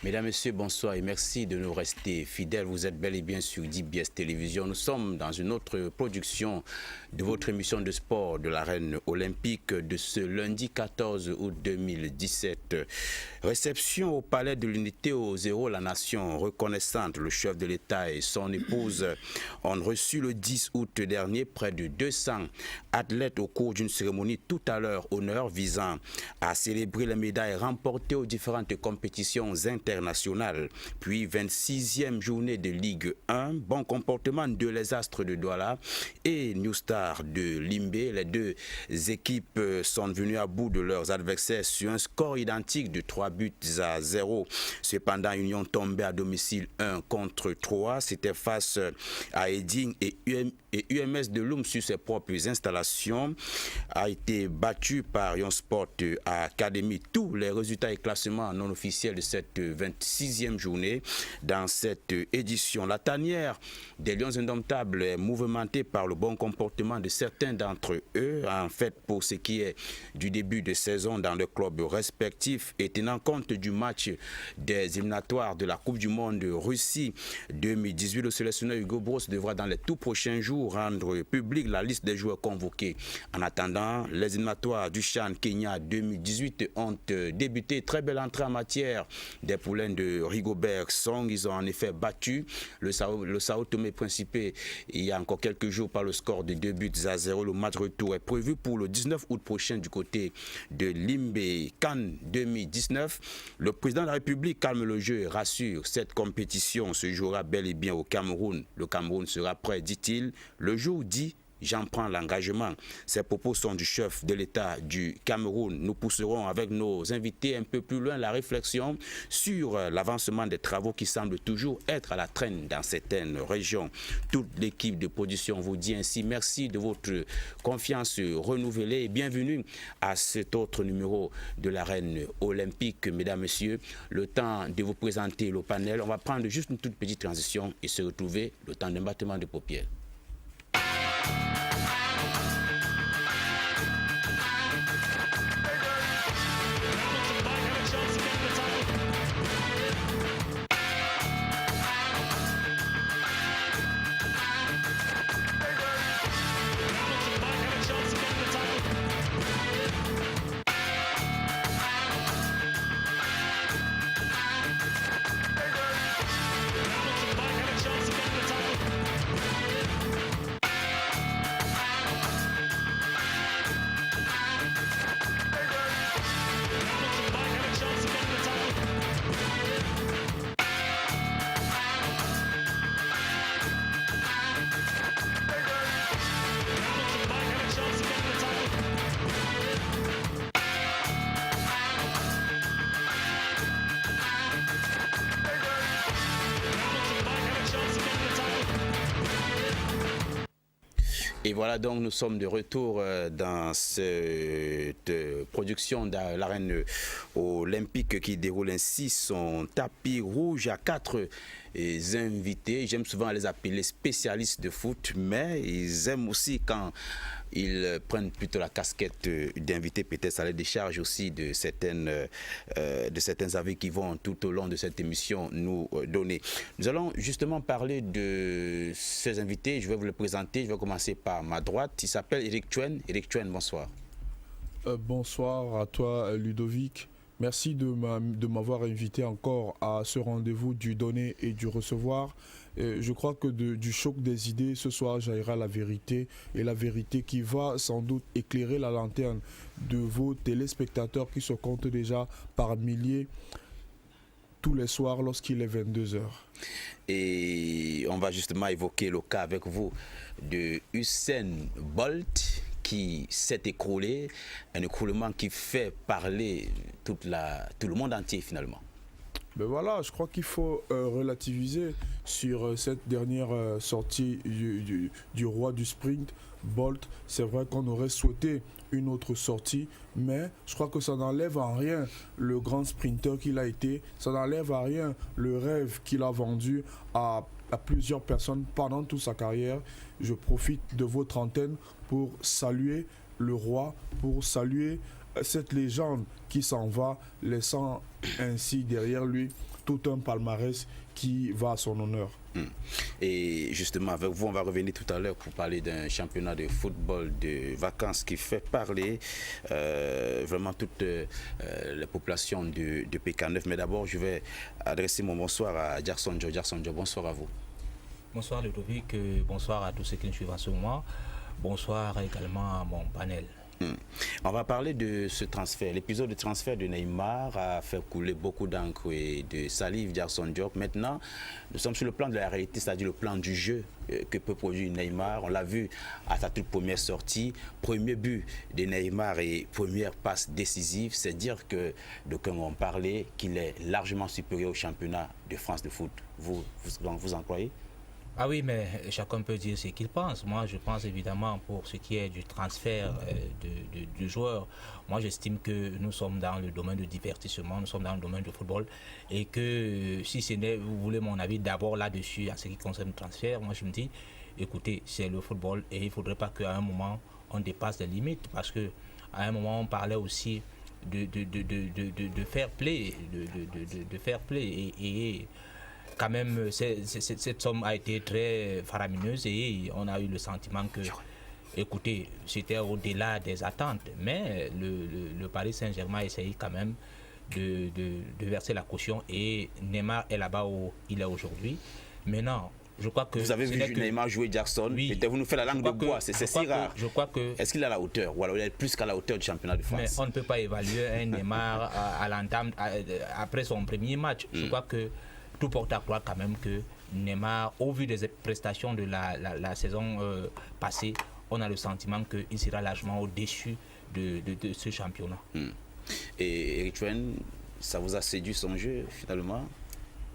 Mesdames, Messieurs, bonsoir et merci de nous rester fidèles. Vous êtes bel et bien sur DBS Télévision. Nous sommes dans une autre production de votre émission de sport de l'arène olympique de ce lundi 14 août 2017. Réception au Palais de l'Unité au 0, la nation reconnaissante. Le chef de l'État et son épouse ont reçu le 10 août dernier près de 200 athlètes au cours d'une cérémonie tout à leur honneur visant à célébrer les médailles remportées aux différentes compétitions internationales. Puis 26e journée de Ligue 1, bon comportement de les Astres de Douala et New Star de Limbé. Les deux équipes sont venues à bout de leurs adversaires sur un score identique de 3-0. Cependant, Union tombait à domicile 1-3. C'était face à Eding et UMS de Loum sur ses propres installations. A été battu par Yon Sport Academy. Tous les résultats et classements non officiels de cette 26e journée dans cette édition. La tanière des Lions Indomptables est mouvementée par le bon comportement de certains d'entre eux. En fait, pour ce qui est du début de saison dans le club respectif et tenant compte du match des éliminatoires de la Coupe du Monde Russie 2018, le sélectionneur Hugo Bross devra dans les tout prochains jours rendre public la liste des joueurs convoqués. En attendant, les éliminatoires du CHAN Kenya 2018 ont débuté. Très belle entrée en matière des poulains de Rigobert Song. Ils ont en effet battu le Sao Tomé Principe il y a encore quelques jours par le score de 2-0. Le match retour est prévu pour le 19 août prochain du côté de Limbé. CAN 2019. Le président de la République calme le jeu et rassure. Cette compétition se jouera bel et bien au Cameroun. Le Cameroun sera prêt, dit-il, le jour dit. J'en prends l'engagement. Ces propos sont du chef de l'État du Cameroun. Nous pousserons avec nos invités un peu plus loin la réflexion sur l'avancement des travaux qui semblent toujours être à la traîne dans certaines régions. Toute l'équipe de production vous dit ainsi merci de votre confiance renouvelée et bienvenue à cet autre numéro de l'arène olympique. Mesdames, Messieurs, le temps de vous présenter le panel. On va prendre juste une toute petite transition et se retrouver le temps d'un battement de paupières. Et voilà donc nous sommes de retour dans cette production de l'arène olympique qui déroule ainsi son tapis rouge à 4 invités. J'aime souvent les appeler spécialistes de foot, mais ils aiment aussi quand ils prennent plutôt la casquette d'invités, peut-être à la décharge aussi de certains avis qui vont tout au long de cette émission nous donner. Nous allons justement parler de ces invités. Je vais vous les présenter. Je vais commencer par ma droite. Il s'appelle Eric Chuen. Eric Chuen, bonsoir. Bonsoir à toi, Ludovic. Merci de m'avoir invité encore à ce rendez-vous du donner et du recevoir. Je crois que du choc des idées, ce soir, jaillira la vérité. Et la vérité qui va sans doute éclairer la lanterne de vos téléspectateurs qui se comptent déjà par milliers tous les soirs lorsqu'il est 22h. Et on va justement évoquer le cas avec vous de Usain Bolt qui s'est écroulé, un écroulement qui fait parler tout le monde entier finalement. Ben voilà, je crois qu'il faut relativiser sur cette dernière sortie du roi du sprint, Bolt. C'est vrai qu'on aurait souhaité une autre sortie, mais je crois que ça n'enlève en rien le grand sprinter qu'il a été, ça n'enlève en rien le rêve qu'il a vendu à plusieurs personnes pendant toute sa carrière. Je profite de votre antenne pour saluer le roi, pour saluer cette légende qui s'en va, laissant ainsi derrière lui tout un palmarès qui va à son honneur. Et justement, avec vous, on va revenir tout à l'heure pour parler d'un championnat de football de vacances qui fait parler vraiment toutes les populations de PK9. Mais d'abord, je vais adresser mon bonsoir à Jackson Joe. Jackson Joe, bonsoir à vous. Bonsoir Ludovic, bonsoir à tous ceux qui nous suivent en ce moment. Bonsoir également à mon panel. On va parler de ce transfert. L'épisode de transfert de Neymar a fait couler beaucoup d'encre et de salive Jackson Job. Maintenant, nous sommes sur le plan de la réalité, c'est-à-dire le plan du jeu que peut produire Neymar. On l'a vu à sa toute première sortie. Premier but de Neymar et première passe décisive. C'est dire que d'aucuns ont parlé qu'il est largement supérieur au championnat de France de foot. Vous en croyez? Ah oui, mais chacun peut dire ce qu'il pense. Moi, je pense évidemment pour ce qui est du transfert du joueur. Moi, j'estime que nous sommes dans le domaine du divertissement, nous sommes dans le domaine du football. Et que si ce n'est, vous voulez mon avis d'abord là-dessus, en ce qui concerne le transfert, moi je me dis, écoutez, c'est le football et il ne faudrait pas qu'à un moment, on dépasse les limites. Parce qu'à un moment, on parlait aussi de fair play, de fair play. Et quand même, cette somme a été très faramineuse et on a eu le sentiment que, écoutez, c'était au-delà des attentes. Mais le Paris Saint-Germain a essayé quand même de verser la caution et Neymar est là-bas où il est aujourd'hui. Maintenant, je crois que... Vous avez vu Neymar jouer Jackson, oui, vous nous faites la langue de bois, c'est si rare. Je crois que... Est-ce qu'il est à la hauteur ou alors il est plus qu'à la hauteur du championnat de France? Mais on ne peut pas évaluer un Neymar à l'entame, après son premier match. Je crois que tout porte à croire quand même que Neymar, au vu des prestations de la saison passée, on a le sentiment qu'il sera largement au-dessus de ce championnat. Et Eric Chouin, ça vous a séduit son jeu finalement?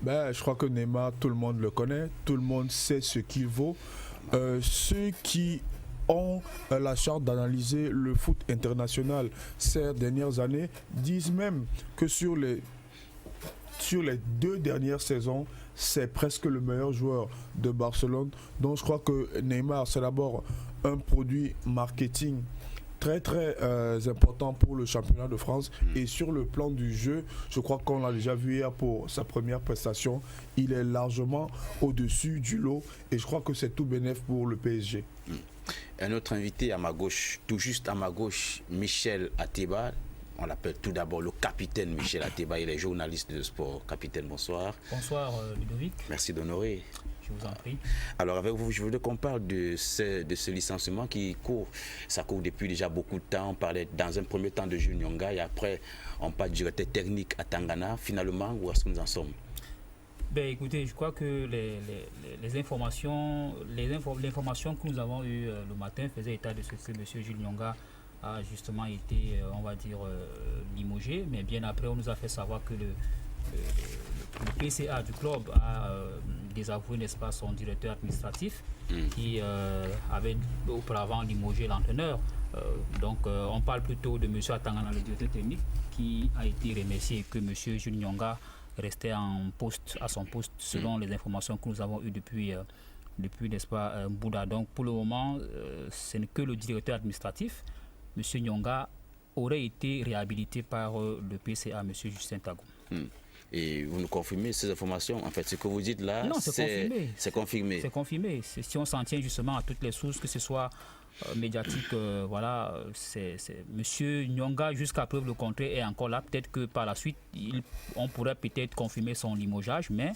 Je crois que Neymar, tout le monde le connaît, tout le monde sait ce qu'il vaut. Ceux qui ont la chance d'analyser le foot international ces dernières années disent même que sur les 2 dernières saisons, c'est presque le meilleur joueur de Barcelone. Donc je crois que Neymar, c'est d'abord un produit marketing très important pour le championnat de France. Et sur le plan du jeu, je crois qu'on l'a déjà vu hier pour sa première prestation. Il est largement au-dessus du lot et je crois que c'est tout bénef pour le PSG. Un autre invité à ma gauche, tout juste à ma gauche, Michel Ateba. On l'appelle tout d'abord le capitaine Michel Ateba, il est journaliste de sport. Capitaine, bonsoir. Bonsoir Ludovic. Merci d'honorer. Je vous en prie. Alors avec vous, je voudrais qu'on parle de ce licenciement qui court. Ça court depuis déjà beaucoup de temps. On parlait dans un premier temps de Jules Nyonga et après on parle du directeur technique à Tangana. Finalement, où est-ce que nous en sommes? Écoutez, je crois que l'information que nous avons eue le matin faisait état de ce que M. Jules Nyonga a justement été, on va dire, limogé. Mais bien après, on nous a fait savoir que le PCA du club a désavoué, n'est-ce pas, son directeur administratif qui avait auparavant limogé l'entraîneur. Donc, on parle plutôt de M. Atangana, le directeur technique, qui a été remercié et que M. Jules Nyonga restait à son poste selon les informations que nous avons eues depuis n'est-ce pas, Bouddha. Donc, pour le moment, ce n'est que le directeur administratif. M. Nyonga aurait été réhabilité par le PCA, M. Justin Tagou. Et vous nous confirmez ces informations? En fait, ce que vous dites là, non, c'est confirmé. C'est confirmé. C'est confirmé. Si on s'en tient justement à toutes les sources, que ce soit médiatique, voilà, c'est M. Nyonga, jusqu'à preuve le contraire, est encore là. Peut-être que par la suite, on pourrait peut-être confirmer son limogeage, mais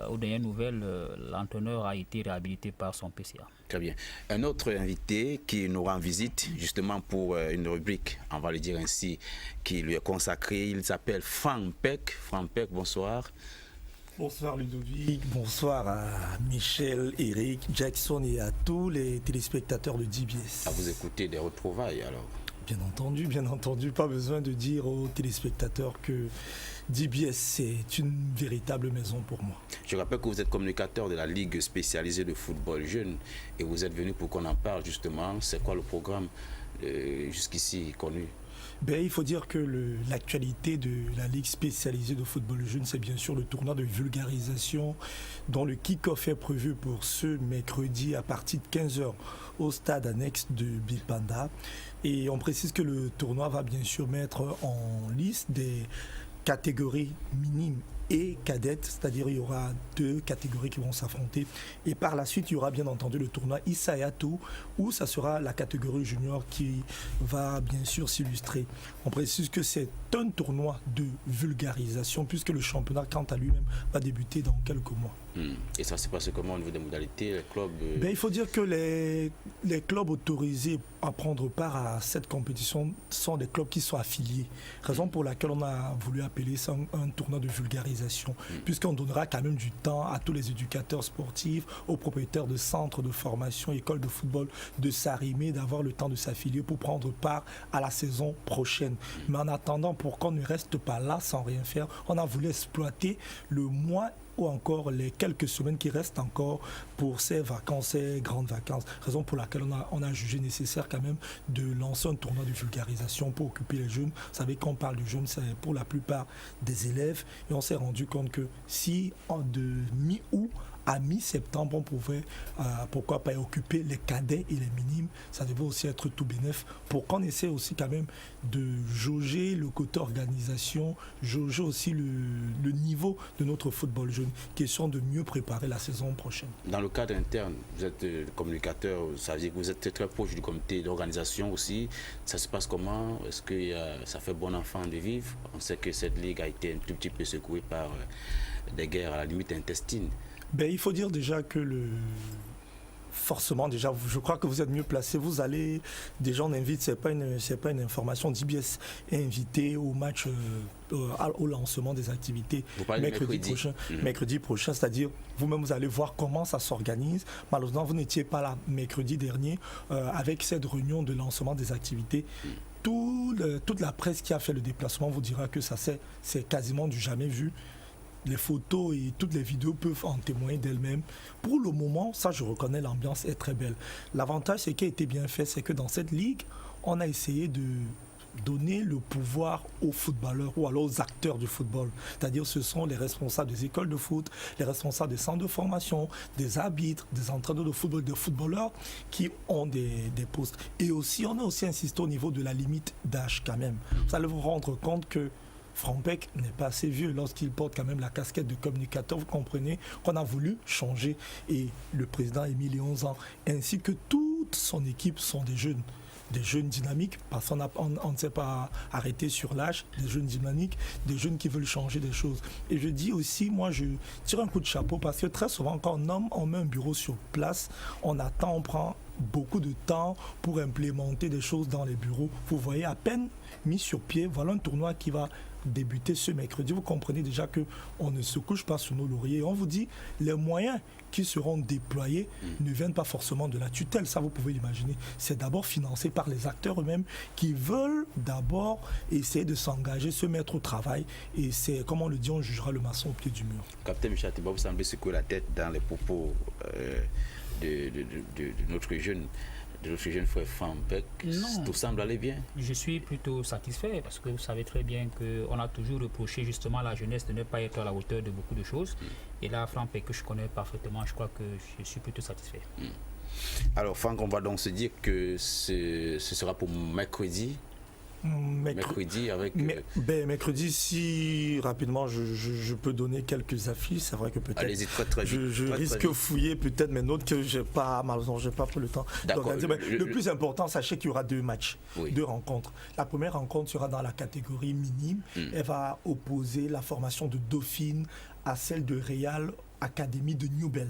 aux dernières nouvelles, l'entraîneur a été réhabilité par son PCA. Très bien. Un autre invité qui nous rend visite, justement pour une rubrique, on va le dire ainsi, qui lui est consacrée, il s'appelle Franck Peck. Franck Peck, bonsoir. Bonsoir Ludovic, bonsoir à Michel, Eric, Jackson et à tous les téléspectateurs de DBS. À vous écouter des retrouvailles alors. Bien entendu, pas besoin de dire aux téléspectateurs que DBS c'est une véritable maison pour moi. Je rappelle que vous êtes communicateur de la Ligue spécialisée de football jeune et vous êtes venu pour qu'on en parle justement. C'est quoi le programme jusqu'ici connu? Il faut dire que l'actualité de la Ligue spécialisée de football jeune, c'est bien sûr le tournoi de vulgarisation dont le kick-off est prévu pour ce mercredi à partir de 15h au stade annexe de Bipanda. Et on précise que le tournoi va bien sûr mettre en liste des catégories minimes et cadette, c'est-à-dire il y aura 2 catégories qui vont s'affronter. Et par la suite, il y aura bien entendu le tournoi Issa Yatou, où ça sera la catégorie junior qui va bien sûr s'illustrer. On précise que c'est un tournoi de vulgarisation, puisque le championnat, quant à lui-même, va débuter dans quelques mois. Et ça s'est passé comment au niveau des modalités, les clubs Il faut dire que les clubs autorisés à prendre part à cette compétition sont des clubs qui sont affiliés. Raison pour laquelle on a voulu appeler ça un tournoi de vulgarisation, puisqu'on donnera quand même du temps à tous les éducateurs sportifs, aux propriétaires de centres de formation, écoles de football, de s'arrimer, d'avoir le temps de s'affilier pour prendre part à la saison prochaine. Mais en attendant, pour qu'on ne reste pas là sans rien faire, on a voulu exploiter le mois ou encore les quelques semaines qui restent encore pour ces vacances, ces grandes vacances. Raison pour laquelle on a jugé nécessaire quand même de lancer un tournoi de vulgarisation pour occuper les jeunes. Vous savez, quand on parle de jeunes, c'est pour la plupart des élèves. Et on s'est rendu compte que si de mi-août à mi-septembre, on pouvait, pourquoi pas, occuper les cadets et les minimes. Ça devait aussi être tout bénef pour qu'on essaie aussi quand même de jauger le côté organisation, jauger aussi le niveau de notre football jeune. Question de mieux préparer la saison prochaine. Dans le cadre interne, vous êtes communicateur, ça veut dire que vous êtes très proche du comité d'organisation aussi. Ça se passe comment? Est-ce que ça fait bon enfant de vivre? On sait que cette ligue a été un tout petit peu secouée par des guerres à la limite intestine. Il faut dire déjà que forcément, déjà, je crois que vous êtes mieux placé. Vous allez, déjà, on invite, c'est pas une information. DBS est invité au match, au lancement des activités mercredi prochain, c'est-à-dire vous-même, vous allez voir comment ça s'organise. Malheureusement, vous n'étiez pas là mercredi dernier avec cette réunion de lancement des activités. Toute la presse qui a fait le déplacement vous dira que ça c'est quasiment du jamais vu. Les photos et toutes les vidéos peuvent en témoigner d'elles-mêmes. Pour le moment, ça je reconnais, l'ambiance est très belle. L'avantage, c'est qui a été bien fait, c'est que dans cette ligue, on a essayé de donner le pouvoir aux footballeurs ou alors aux acteurs du football. C'est-à-dire ce sont les responsables des écoles de foot, les responsables des centres de formation, des arbitres, des entraîneurs de football, des footballeurs qui ont des postes. Et aussi, on a aussi insisté au niveau de la limite d'âge quand même. Vous allez vous rendre compte que Frampec n'est pas assez vieux lorsqu'il porte quand même la casquette de communicateur. Vous comprenez qu'on a voulu changer. Et le président Émile, 11 ans, ainsi que toute son équipe sont des jeunes dynamiques, parce qu'on ne s'est pas arrêté sur l'âge, des jeunes dynamiques, des jeunes qui veulent changer des choses. Et je dis aussi, moi je tire un coup de chapeau, parce que très souvent quand on met un bureau sur place, on attend, on prend beaucoup de temps pour implémenter des choses dans les bureaux. Vous voyez, à peine mis sur pied, voilà un tournoi qui va débuter ce mercredi. Vous comprenez déjà qu'on ne se couche pas sur nos lauriers. On vous dit, les moyens qui seront déployés ne viennent pas forcément de la tutelle. Ça, vous pouvez l'imaginer. C'est d'abord financé par les acteurs eux-mêmes qui veulent d'abord essayer de s'engager, se mettre au travail. Et c'est, comme on le dit, on jugera le maçon au pied du mur. Capitaine Michel Atiba, vous semblez secouer la tête dans les propos de notre jeune frère Frampec. Tout semble aller bien. Je suis plutôt satisfait parce que vous savez très bien qu'on a toujours reproché justement à la jeunesse de ne pas être à la hauteur de beaucoup de choses. Et là, Frampec, que je connais parfaitement, je crois que je suis plutôt satisfait. Alors, Franck, on va donc se dire que ce sera pour mercredi. Mercredi avec... mercredi, si rapidement je peux donner quelques affiches, c'est vrai que peut-être... Allez-y, très vite. Je risque de fouiller peut-être mes notes que malheureusement j'ai pas pris le temps d'organiser. Le plus important, sachez qu'il y aura 2 matchs, 2 rencontres. La première rencontre sera dans la catégorie minime. Elle va opposer la formation de Dauphine à celle de Real Academy de Newbell.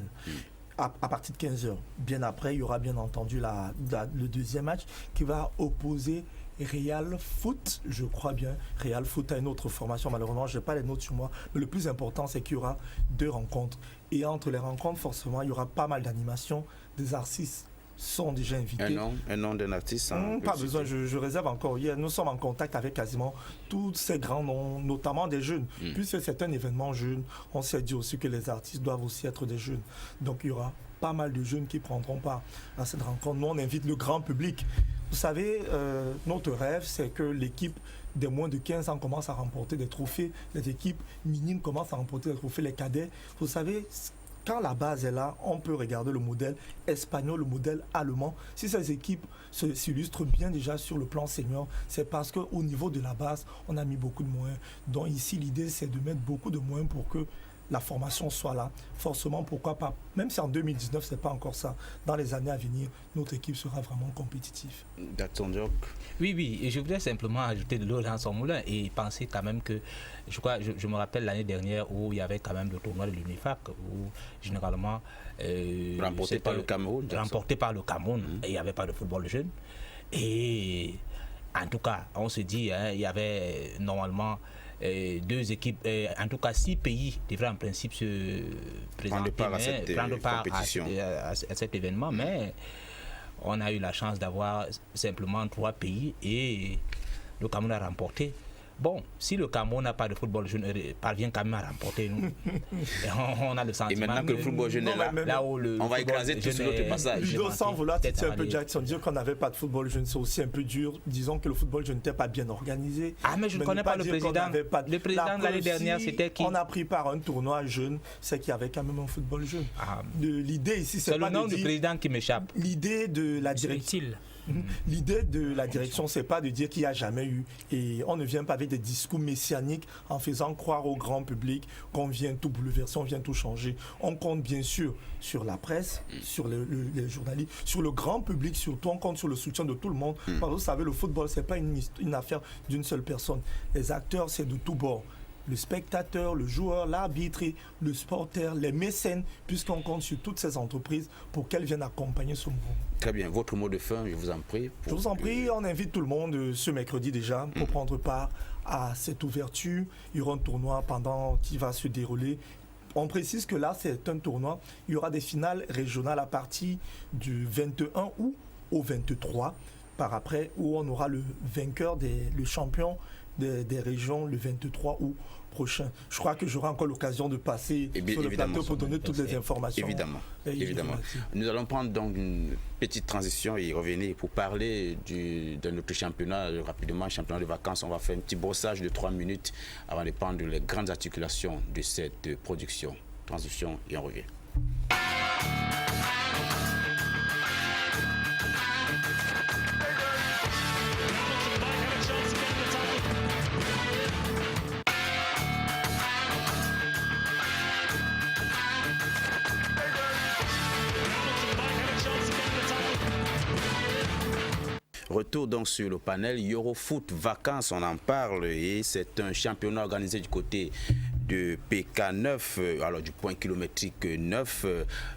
À partir de 15h. Bien après, il y aura bien entendu le deuxième match qui va opposer Real Foot, je crois bien. Real Foot a une autre formation, malheureusement, je n'ai pas les notes sur moi. Mais le plus important, c'est qu'il y aura 2 rencontres. Et entre les rencontres, forcément, il y aura pas mal d'animations. Des artistes sont déjà invités. Un nom d'un artiste. Pas besoin, je réserve encore. Nous sommes en contact avec quasiment tous ces grands noms, notamment des jeunes. Puisque c'est un événement jeune, on s'est dit aussi que les artistes doivent aussi être des jeunes. Donc il y aura pas mal de jeunes qui prendront part à cette rencontre. Nous, on invite le grand public. Vous savez, notre rêve, c'est que l'équipe des moins de 15 ans commence à remporter des trophées. Les équipes minimes commencent à remporter des trophées. Les cadets, vous savez, quand la base est là, on peut regarder le modèle espagnol, le modèle allemand. Si ces équipes s'illustrent bien déjà sur le plan senior, c'est parce qu'au niveau de la base, on a mis beaucoup de moyens. Donc ici, l'idée, c'est de mettre beaucoup de moyens pour que la formation soit là. Forcément, pourquoi pas, même si en 2019, ce n'est pas encore ça, dans les années à venir, notre équipe sera vraiment compétitive. Oui, et je voudrais simplement ajouter de l'eau dans son moulin et penser quand même que, je me rappelle l'année dernière où il y avait quand même le tournoi de l'UNIFAC, où généralement... remporté par le Cameroun. Et il n'y avait pas de football jeune. Et en tout cas, on se dit, il y avait normalement... deux équipes, en tout cas 6 pays devraient en principe se présenter, prendre part à cet événement, mais on a eu la chance d'avoir simplement 3 pays et le Cameroun a remporté. Bon, si le Cameroun n'a pas de football jeune, parvient quand même à remporter, nous. On a le sentiment. Et maintenant que le football jeune est là, on va écraser tout sur l'autre passage. Ludo, sans vouloir titiller un peu Jackson, dire qu'on n'avait pas de football jeune, c'est aussi un peu dur. Disons que le football jeune n'était pas bien organisé. Ah, mais je ne connais pas le président. Le président de l'année dernière, c'était qui? On a pris part à un tournoi jeune, c'est qu'il y avait quand même un football jeune. L'idée ici, c'est pas le nom du président qui m'échappe. L'idée de la directive. L'idée de la direction, c'est pas de dire qu'il n'y a jamais eu, et on ne vient pas avec des discours messianiques en faisant croire au grand public qu'on vient tout bouleverser, on vient tout changer. On compte bien sûr sur la presse, sur les journalistes, sur le grand public surtout, on compte sur le soutien de tout le monde. Parce que vous savez, le football, c'est pas une affaire d'une seule personne. Les acteurs, c'est de tous bords. Le spectateur, le joueur, l'arbitre, le supporter, les mécènes, puisqu'on compte sur toutes ces entreprises pour qu'elles viennent accompagner ce mouvement. Très bien. Votre mot de fin, je vous en prie. Je vous en prie, on invite tout le monde ce mercredi déjà pour prendre part à cette ouverture. Il y aura un tournoi qui va se dérouler. On précise que là, c'est un tournoi. Il y aura des finales régionales à partir du 21 août au 23 par après, où on aura le vainqueur, le champion des régions le 23 août prochain. Je crois que j'aurai encore l'occasion de passer sur le plateau pour donner toutes les informations. Évidemment. Nous allons prendre donc une petite transition et revenir pour parler de notre championnat rapidement, championnat de vacances. On va faire un petit brossage de 3 minutes avant de prendre les grandes articulations de cette production. Transition et on revient. Retour donc sur le panel Eurofoot Vacances, on en parle et c'est un championnat organisé du côté de PK9, alors du point kilométrique 9.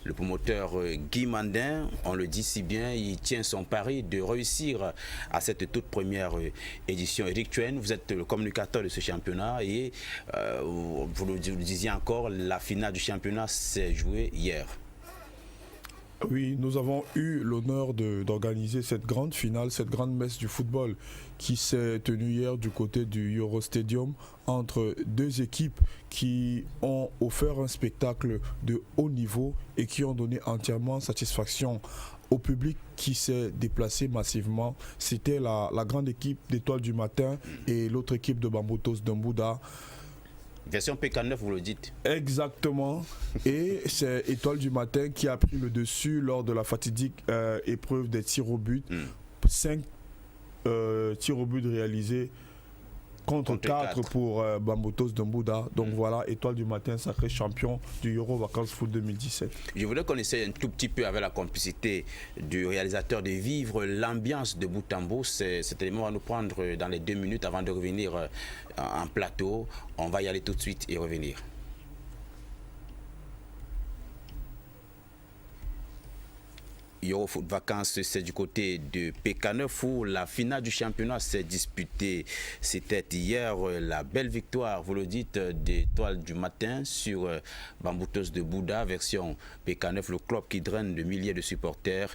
Le promoteur Guy Mandin, on le dit si bien, il tient son pari de réussir à cette toute première édition. Eric Thuen, vous êtes le communicateur de ce championnat et vous le disiez encore, la finale du championnat s'est jouée hier. Oui, nous avons eu l'honneur d'organiser cette grande finale, cette grande messe du football qui s'est tenue hier du côté du Eurostadium entre deux équipes qui ont offert un spectacle de haut niveau et qui ont donné entièrement satisfaction au public qui s'est déplacé massivement. C'était la grande équipe d'Étoiles du Matin et l'autre équipe de Bambutos d'Mbouda. Version PK9, vous le dites. Exactement. Et c'est Étoile du Matin qui a pris le dessus lors de la fatidique épreuve des tirs au but. 5 tirs au but réalisés contre 4 pour Bambutos d'Mbouda. Donc voilà, Étoile du Matin, sacré champion du Euro Vacances Foot 2017. Je voulais qu'on essaie un tout petit peu avec la complicité du réalisateur de vivre l'ambiance de bout en bout. Cet élément va nous prendre dans les 2 minutes avant de revenir en plateau. On va y aller tout de suite et revenir. Eurofoot Vacances, c'est du côté de PK9 où la finale du championnat s'est disputée. C'était hier la belle victoire, vous le dites, d'Étoiles du Matin sur Bambutos de Bouda, version PK9, le club qui draine de milliers de supporters.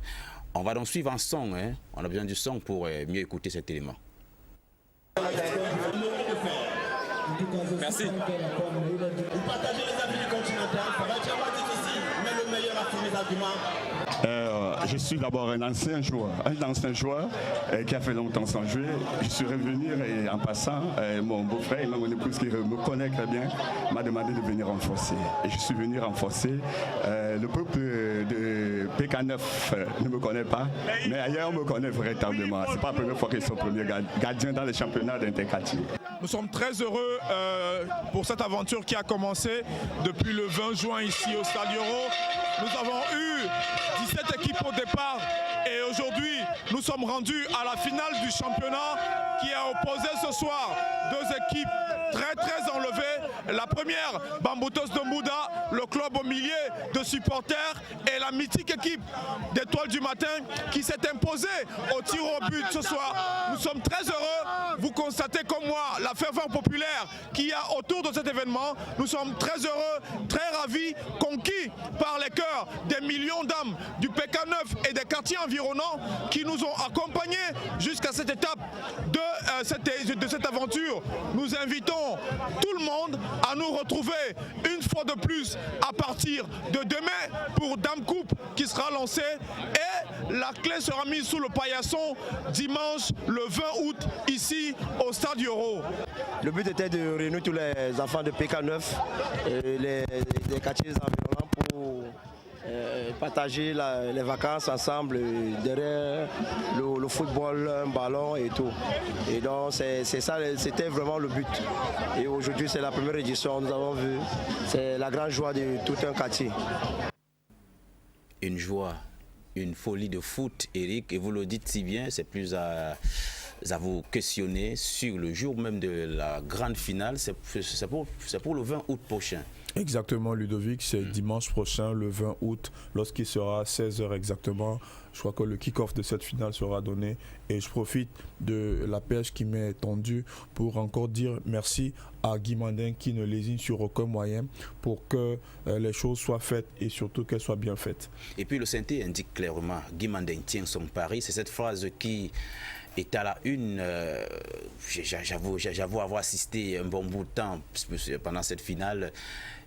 On va donc suivre en son, hein. On a besoin du son pour mieux écouter cet élément. Merci. Vous partagez les avis du continental, ça va être difficile, mais le meilleur a tous les arguments. Je suis d'abord un ancien joueur qui a fait longtemps sans jouer. Je suis revenu et en passant, mon beau-frère et mon épouse qui me connaît très bien m'a demandé de venir renforcer. Et je suis venu renforcer. Le peuple de PK9 ne me connaît pas, mais ailleurs on me connaît véritablement. C'est pas la première fois qu'ils sont premiers gardiens dans les championnats d'interquartier. Nous sommes très heureux pour cette aventure qui a commencé depuis le 20 juin ici au Stade Euro. Nous avons eu 17 équipes au départ et aujourd'hui nous sommes rendus à la finale du championnat qui a opposé ce soir deux équipes très enlevées. La première, Bamboutos de Mbouda, le club au milieu de supporters, et la mythique équipe d'Étoiles du Matin qui s'est imposée au tir au but ce soir. Nous sommes très heureux. Vous constatez comme moi la ferveur populaire qu'il y a autour de cet événement. Nous sommes très heureux, très ravis, conquis par les cœurs des millions d'âmes du PK9 et des quartiers environnants qui nous ont accompagnés jusqu'à cette étape de cette aventure. Nous invitons tout le monde à nous retrouver une fois de plus à partir de demain pour Dame Coupe qui sera lancée et la clé sera mise sous le paillasson dimanche le 20 août ici au Stade Euro. Le but était de réunir tous les enfants de PK9 et les quartiers environnants pour partager les vacances ensemble derrière le football, un ballon et tout. Et donc c'est ça, c'était vraiment le but. Et aujourd'hui c'est la première édition, nous avons vu, c'est la grande joie de tout un quartier. Une joie, une folie de foot, Eric, et vous le dites si bien, c'est plus à vous questionner sur le jour même de la grande finale, c'est pour le 20 août prochain. Exactement, Ludovic, c'est dimanche prochain, le 20 août, lorsqu'il sera 16h exactement. Je crois que le kick-off de cette finale sera donné et je profite de la perche qui m'est tendue pour encore dire merci à Guy Mandin qui ne lésine sur aucun moyen pour que les choses soient faites et surtout qu'elles soient bien faites. Et puis le synthé indique clairement, Guy Mandin tient son pari, c'est cette phrase qui est à la une. J'avoue avoir assisté un bon bout de temps pendant cette finale.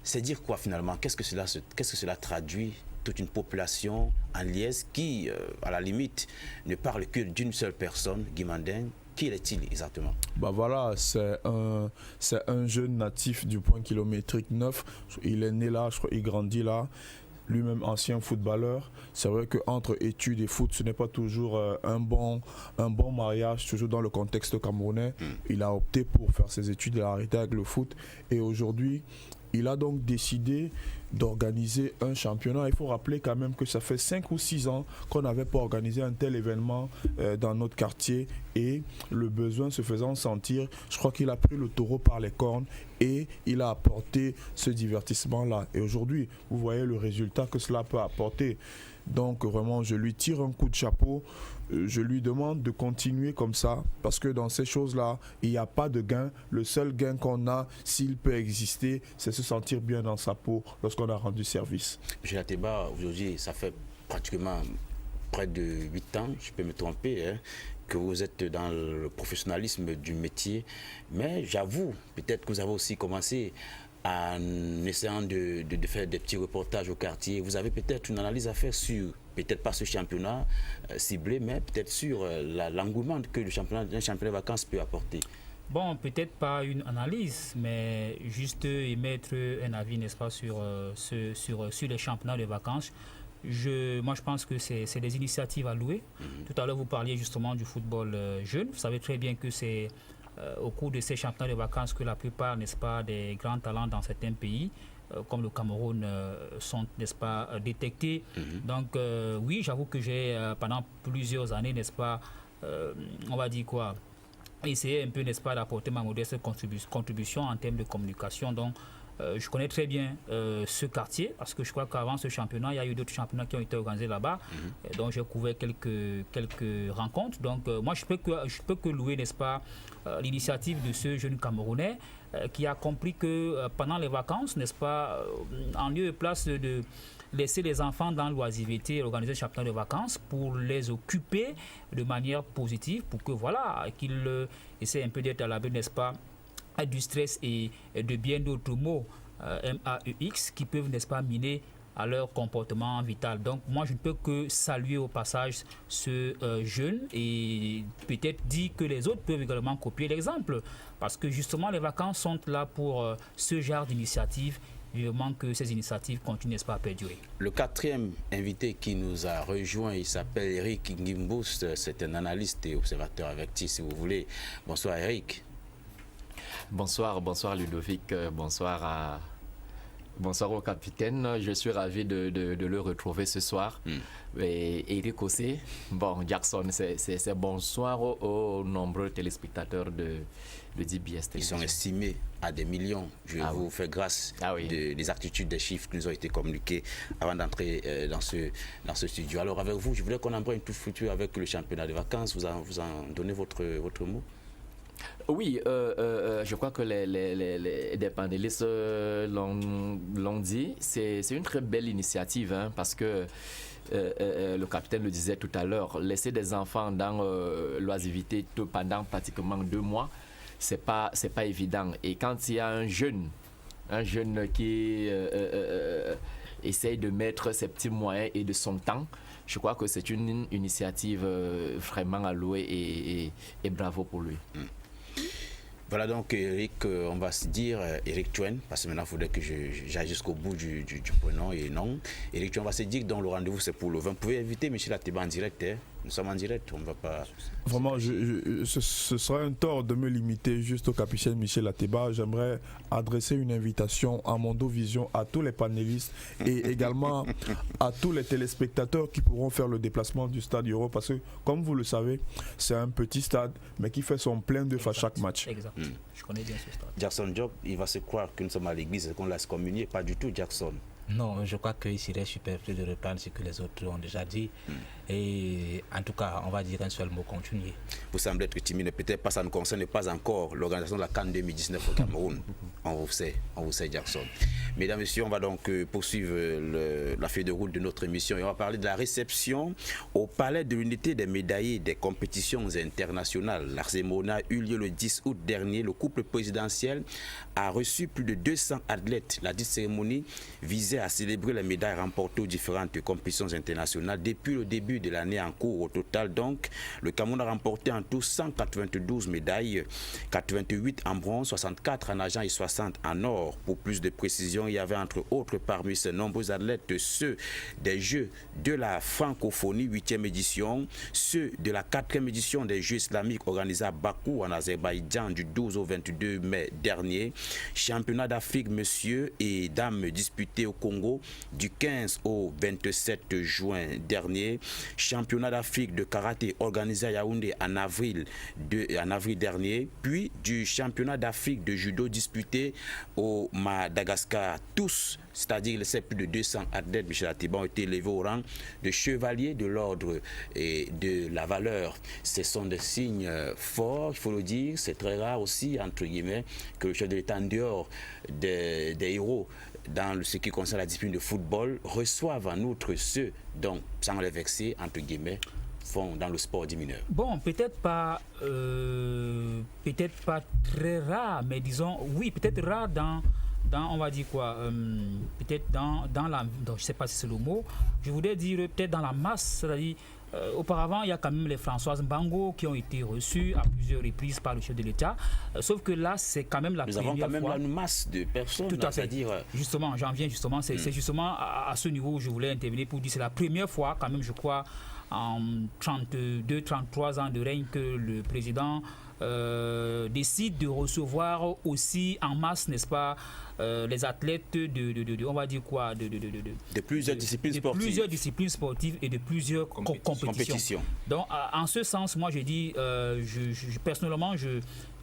C'est dire quoi finalement? Qu'est-ce que cela traduit? Toute une population en liesse qui, à la limite, ne parle que d'une seule personne, Guy Mandin. Qui est-il exactement? Bah voilà, c'est un jeune natif du point kilométrique 9. Il est né là, je crois, il grandit là. Lui-même ancien footballeur. C'est vrai qu'entre études et foot, ce n'est pas toujours un bon mariage, toujours dans le contexte camerounais. Il a opté pour faire ses études, il a arrêté avec le foot. Et aujourd'hui, il a donc décidé d'organiser un championnat. Il faut rappeler quand même que ça fait 5 ou 6 ans qu'on n'avait pas organisé un tel événement dans notre quartier et le besoin se faisant sentir, je crois qu'il a pris le taureau par les cornes et il a apporté ce divertissement-là. Et aujourd'hui, vous voyez le résultat que cela peut apporter. Donc vraiment, je lui tire un coup de chapeau. Je lui demande de continuer comme ça parce que dans ces choses-là, il n'y a pas de gain. Le seul gain qu'on a, s'il peut exister, c'est se sentir bien dans sa peau lorsqu'on a rendu service. M. Ateba, aujourd'hui, ça fait pratiquement près de 8 ans, je peux me tromper, hein, que vous êtes dans le professionnalisme du métier. Mais j'avoue, peut-être que vous avez aussi commencé en essayant de faire des petits reportages au quartier. Vous avez peut-être une analyse à faire sur, peut-être pas ce championnat ciblé, mais peut-être sur l'engouement que un championnat de vacances peut apporter. Bon, peut-être pas une analyse, mais juste émettre un avis, n'est-ce pas, sur les championnats de vacances. Moi, je pense que c'est des initiatives à louer. Tout à l'heure, vous parliez justement du football jeune. Vous savez très bien que c'est au cours de ces championnats de vacances que la plupart, n'est-ce pas, des grands talents dans certains pays, comme le Cameroun, sont, n'est-ce pas, détectés. Donc, oui, j'avoue que j'ai, pendant plusieurs années, n'est-ce pas, on va dire quoi, essayer un peu, n'est-ce pas, d'apporter ma modeste contribution en termes de communication. Donc, je connais très bien ce quartier parce que je crois qu'avant ce championnat, il y a eu d'autres championnats qui ont été organisés là-bas. Donc, j'ai couvert quelques rencontres. Donc, moi, je peux que louer, n'est-ce pas, l'initiative de ce jeune Camerounais qui a compris que pendant les vacances, n'est-ce pas, en lieu et place de laisser les enfants dans l'oisiveté et organiser un championnat de vacances pour les occuper de manière positive, pour que voilà, qu'ils essaient un peu d'être à l'abri, n'est-ce pas, du stress et de bien d'autres mots, MAEX, qui peuvent, n'est-ce pas, miner à leur comportement vital. Donc moi je ne peux que saluer au passage ce jeune et peut-être dire que les autres peuvent également copier l'exemple, parce que justement les vacances sont là pour ce genre d'initiative. Vivement que ces initiatives continuent, n'est-ce pas, à perdurer. Le quatrième invité qui nous a rejoint, il s'appelle Eric Ngimbous, c'est un analyste et observateur averti, si vous voulez. Bonsoir Eric. Bonsoir Ludovic, bonsoir au capitaine. Je suis ravi de le retrouver ce soir. Et Eric aussi. Bon, Jackson, c'est bonsoir aux nombreux téléspectateurs de DBS Télévision. Ils sont estimés à des millions. Je vais vous faire grâce des aptitudes des chiffres qui nous ont été communiqués avant d'entrer dans ce studio. Alors avec vous, je voulais qu'on embraye tout futur avec le championnat de vacances. Vous en donnez votre mot? Oui, je crois que des panélistes l'ont dit. C'est une très belle initiative, hein, parce que le capitaine le disait tout à l'heure, laisser des enfants dans l'oisivité pendant pratiquement 2 mois, c'est pas évident. Et quand il y a un jeune qui essaye de mettre ses petits moyens et de son temps, je crois que c'est une initiative vraiment à louer et bravo pour lui. Voilà donc Eric, on va se dire Eric Tuen, parce que maintenant il faudrait que j'aille jusqu'au bout du prénom et non. Eric Tuen, on va se dire que dans le rendez-vous c'est pour le 20. Vous pouvez inviter Michel Ateba en direct, hein? Nous sommes en direct, on ne va pas... Vraiment, ce serait un tort de me limiter juste au capitaine Michel Ateba. J'aimerais adresser une invitation à Mondo Vision, à tous les panélistes et également à tous les téléspectateurs qui pourront faire le déplacement du stade Euro, parce que, comme vous le savez, c'est un petit stade, mais qui fait son plein d'œufs à chaque match. Exact. Je connais bien ce stade. Jackson Job, il va se croire que nous sommes à l'église et qu'on laisse communier. Pas du tout, Jackson. Non, je crois qu'il serait superflu de reprendre ce que les autres ont déjà dit. Et en tout cas, on va dire un seul mot, continuer. Vous semblez être timide, peut-être pas, ça ne concerne pas encore l'organisation de la CAN 2019 au Cameroun. On vous sait, Jackson. Mesdames et messieurs, on va donc poursuivre la feuille de route de notre émission et on va parler de la réception au Palais de l'Unité des médaillés des compétitions internationales. La cérémonie a eu lieu le 10 août dernier. Le couple présidentiel a reçu plus de 200 athlètes. La dite cérémonie visait à célébrer les médailles remportées aux différentes compétitions internationales depuis le début de l'année en cours. Au total, donc, le Cameroun a remporté en tout 192 médailles, 88 en bronze, 64 en argent et 60 en or. Pour plus de précision, il y avait entre autres parmi ces nombreux athlètes ceux des Jeux de la francophonie 8e édition, ceux de la 4e édition des Jeux islamiques organisés à Bakou en Azerbaïdjan du 12 au 22 mai dernier, championnat d'Afrique messieurs et dames disputés au Congo du 15 au 27 juin dernier, championnat d'Afrique de karaté organisé à Yaoundé en avril dernier, puis du championnat d'Afrique de judo disputé au Madagascar. Tous, c'est-à-dire les plus de 200 athlètes, Michel Ateba, ont été élevés au rang de chevaliers de l'ordre et de la valeur. Ce sont des signes forts, il faut le dire. C'est très rare aussi, entre guillemets, que le chef de l'État, en dehors des héros dans ce qui concerne la discipline de football, reçoivent en outre ceux dont, sans les vexer, entre guillemets, font dans le sport des mineurs. Bon, peut-être pas très rare, mais disons, oui, peut-être rare dans on va dire quoi, peut-être dans la, donc, je ne sais pas si c'est le mot, je voudrais dire peut-être dans la masse, c'est-à-dire, auparavant, il y a quand même les Françoises Mbango qui ont été reçues à plusieurs reprises par le chef de l'État. Sauf que là, c'est quand même la première fois. Nous avons quand même là une masse de personnes. Tout à fait. Justement, j'en viens justement. C'est justement à ce niveau où je voulais intervenir pour dire que c'est la première fois, quand même, je crois, en 32-33 ans de règne que le président décide de recevoir aussi en masse, n'est-ce pas, les athlètes on va dire quoi, de plusieurs disciplines sportives. De plusieurs disciplines sportives et de plusieurs compétitions. Donc, en ce sens, moi, je dis, personnellement,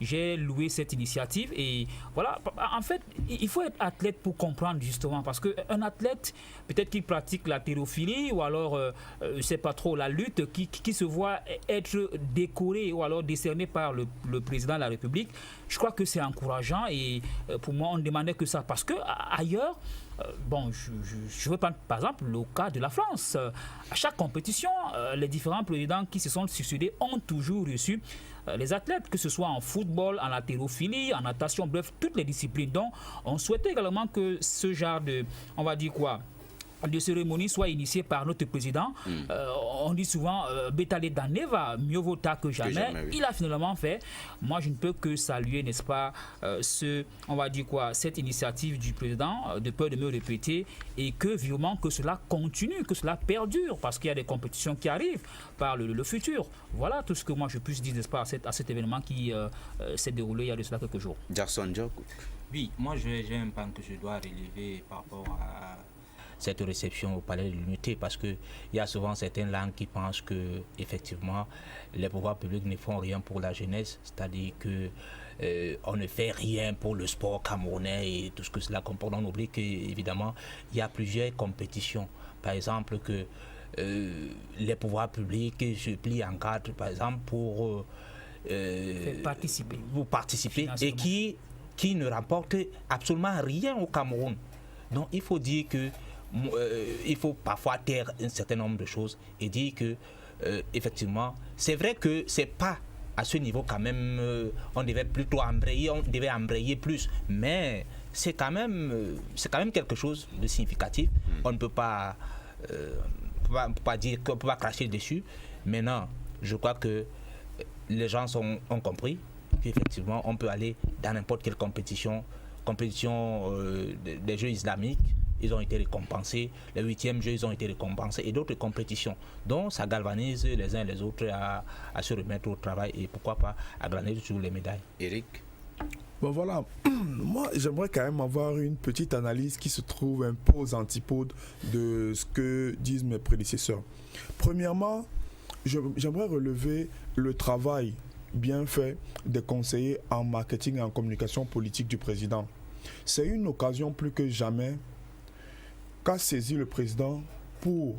j'ai loué cette initiative et voilà. En fait, il faut être athlète pour comprendre justement, parce qu'un athlète, peut-être qu'il pratique l'haltérophilie ou alors, je ne sais pas trop, la lutte, qui se voit être décoré ou alors décerné par le président de la République, je crois que c'est encourageant et pour moi, on ne demandait que ça parce que ailleurs, bon, je veux prendre par exemple le cas de la France. À chaque compétition, les différents présidents qui se sont succédés ont toujours reçu les athlètes, que ce soit en football, en haltérophilie, en natation, bref, toutes les disciplines. Donc, on souhaitait également que ce genre de, on va dire quoi, de cérémonie soit initié par notre président. On dit souvent Betale Daneva, mieux vaut tard que jamais. Oui. Il a finalement fait. Moi, je ne peux que saluer, n'est-ce pas, on va dire quoi, cette initiative du président, de peur de me répéter, et que vivement que cela continue, que cela perdure, parce qu'il y a des compétitions qui arrivent par le futur. Voilà tout ce que moi je puisse dire, n'est-ce pas, à cet événement qui s'est déroulé il y a de cela quelques jours. Jackson Jock. Oui, moi j'ai un pan que je dois relever par rapport à cette réception au Palais de l'Unité, parce qu'il y a souvent certaines langues qui pensent que effectivement les pouvoirs publics ne font rien pour la jeunesse, c'est-à-dire que on ne fait rien pour le sport camerounais et tout ce que cela comporte. On oublie qu'évidemment il y a plusieurs compétitions, par exemple que les pouvoirs publics se plient en quatre, par exemple pour participer et qui ne rapportent absolument rien au Cameroun. Donc il faut dire que il faut parfois taire un certain nombre de choses et dire que effectivement c'est vrai que c'est pas à ce niveau quand même, on devait plutôt embrayer, on devait embrayer plus, mais c'est quand même quelque chose de significatif. On ne peut pas dire qu'on peut pas cracher dessus. Maintenant, je crois que les gens ont compris qu'effectivement on peut aller dans n'importe quelle compétition des Jeux islamiques. Ils ont été récompensés, les 8e Jeux ils ont été récompensés et d'autres compétitions. Donc ça galvanise les uns les autres à se remettre au travail et pourquoi pas à glaner sur les médailles. Eric? Bon voilà, moi j'aimerais quand même avoir une petite analyse qui se trouve un peu aux antipodes de ce que disent mes prédécesseurs. Premièrement, j'aimerais relever le travail bien fait des conseillers en marketing et en communication politique du président. C'est une occasion plus que jamais qu'a saisi le président pour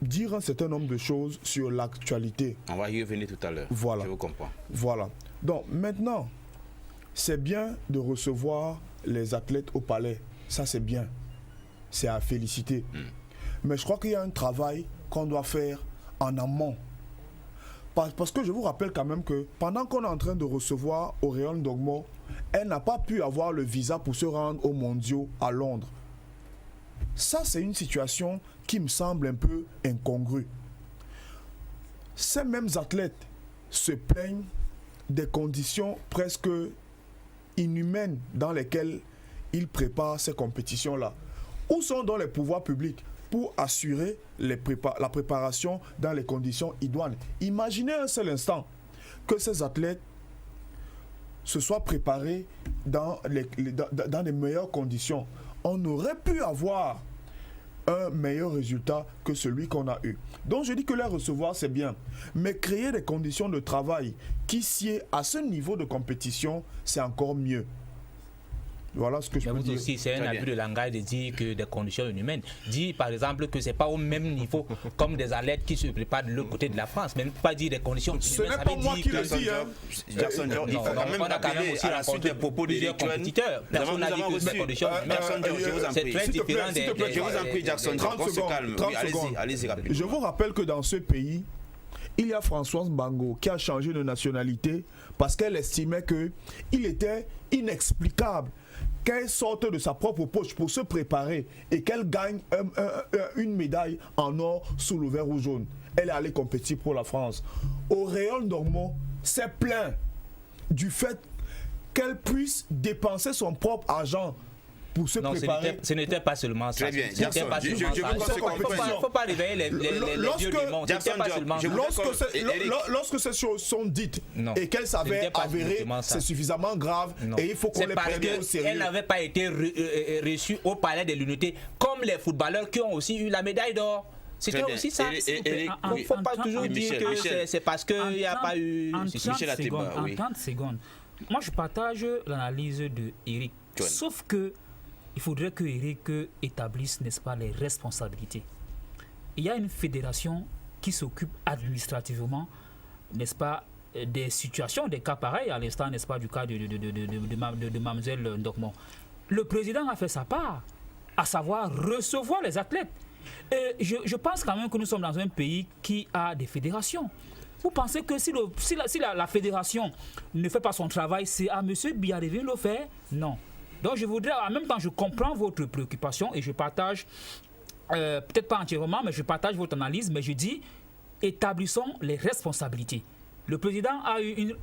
dire un certain nombre de choses sur l'actualité. On va y revenir tout à l'heure. Voilà. Je vous comprends. Voilà. Donc maintenant, c'est bien de recevoir les athlètes au palais. Ça c'est bien. C'est à féliciter. Mais je crois qu'il y a un travail qu'on doit faire en amont. Parce que je vous rappelle quand même que pendant qu'on est en train de recevoir Auréole Ndogmo, elle n'a pas pu avoir le visa pour se rendre aux mondiaux à Londres. Ça, c'est une situation qui me semble un peu incongrue. Ces mêmes athlètes se plaignent des conditions presque inhumaines dans lesquelles ils préparent ces compétitions-là. Où sont donc les pouvoirs publics pour assurer la préparation dans les conditions idoines? Imaginez un seul instant que ces athlètes se soient préparés dans les meilleures conditions. On aurait pu avoir un meilleur résultat que celui qu'on a eu. Donc je dis que les recevoir c'est bien, mais créer des conditions de travail qui sied à ce niveau de compétition, c'est encore mieux. Voilà ce que je peux dire. Aussi, c'est un abus de langage de dire que des conditions inhumaines. Dire par exemple que c'est pas au même niveau comme des athlètes qui se préparent de l'autre côté de la France, mais ne pas dire des conditions inhumaines. Ce n'est pas moi qui le dis. Jackson Jock, il faut quand même rappeler à la suite des propos de compétiteurs. Personne n'a dit que c'est des conditions inhumaines. C'est très différent des... Je vous en prie, Jackson Jock, on se calme. Allez-y rapidement. Je vous rappelle que dans ce pays, il y a Françoise Mbango qui a changé de nationalité parce qu'elle estimait qu'il était inexplicable qu'elle sorte de sa propre poche pour se préparer et qu'elle gagne une médaille en or sous le vert ou jaune. Elle est allée compétir pour la France. Auréole Ndogmo s'est plaint du fait qu'elle puisse dépenser son propre argent pour se préparer. Ce n'était pas seulement ça. Très bien, Jackson, il ne faut pas réveiller les vieux démons. Lorsque ces choses sont dites et qu'elles s'avèrent avérées, c'est suffisamment grave et il faut qu'on les prenne au sérieux. Elle n'avait pas été reçue au Palais de l'Unité comme les footballeurs qui ont aussi eu la médaille d'or. C'était aussi ça. Il ne faut pas toujours dire que c'est parce qu'il n'y a pas eu... En 30 secondes, moi je partage l'analyse de Eric. Sauf que il faudrait que Eric établisse, n'est-ce pas, les responsabilités. Il y a une fédération qui s'occupe administrativement, n'est-ce pas, des situations, des cas pareils, à l'instant, n'est-ce pas, du cas de Mademoiselle Ndogmo. Le président a fait sa part, à savoir recevoir les athlètes. Et je pense quand même que nous sommes dans un pays qui a des fédérations. Vous pensez que si la fédération ne fait pas son travail, c'est à M. Biarritz de le faire? Non. Donc je voudrais, en même temps, je comprends votre préoccupation et je partage, peut-être pas entièrement, mais je partage votre analyse, mais je dis, établissons les responsabilités. Le président a eu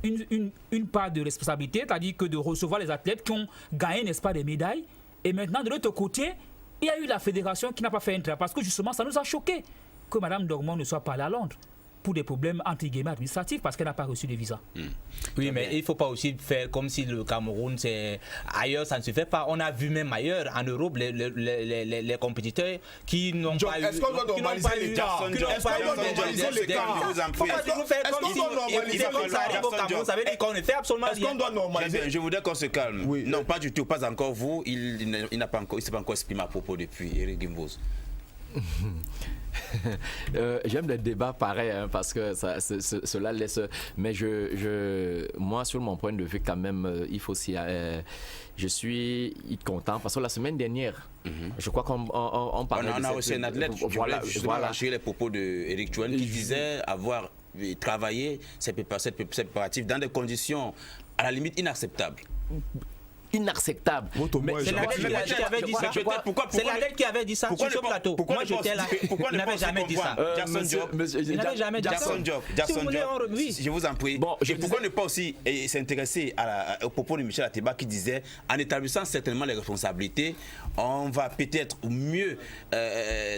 une part de responsabilité, c'est-à-dire que de recevoir les athlètes qui ont gagné, n'est-ce pas, des médailles. Et maintenant, de l'autre côté, il y a eu la fédération qui n'a pas fait un travail. Parce que justement, ça nous a choqué que Mme Dormont ne soit pas allée à Londres pour des problèmes entre guillemets administratifs parce qu'elle n'a pas reçu de visa. Oui, mais il ne faut pas aussi faire comme si le Cameroun, c'est ailleurs, ça ne se fait pas. On a vu même ailleurs, en Europe, les compétiteurs qui n'ont pas eu... Est-ce qu'on doit normaliser les cas? Est-ce qu'on doit normaliser les cas? Pourquoi vous faites comme si ça arrive au Cameroun? Ça veut dire qu'on ne fait absolument rien. Est-ce qu'on doit normaliser? Je voudrais qu'on se calme. Oui. Non, pas du tout, pas encore vous. Il ne s'est pas encore exprimé à propos depuis, Eric Guimbaud. J'aime les débats pareils hein, parce que cela laisse. Mais moi, sur mon point de vue, quand même, il faut aussi. Je suis content parce que la semaine dernière, je crois qu'on parlait. On a aussi un athlète. Voilà, les propos d'Éric Chouane qui disait avoir travaillé ces préparatifs dans des conditions à la limite inacceptables. Inacceptable. C'est l'Adel qui avait dit ça. C'est l'Adel qui avait dit ça sur ce plateau. Moi j'étais là. Il n'avait jamais dit ça. Il n'avait jamais dit ça. Jackson Job, je vous en prie. Pourquoi ne pas aussi s'intéresser au propos de Michel Ateba qui disait en établissant certainement les responsabilités, on va peut-être mieux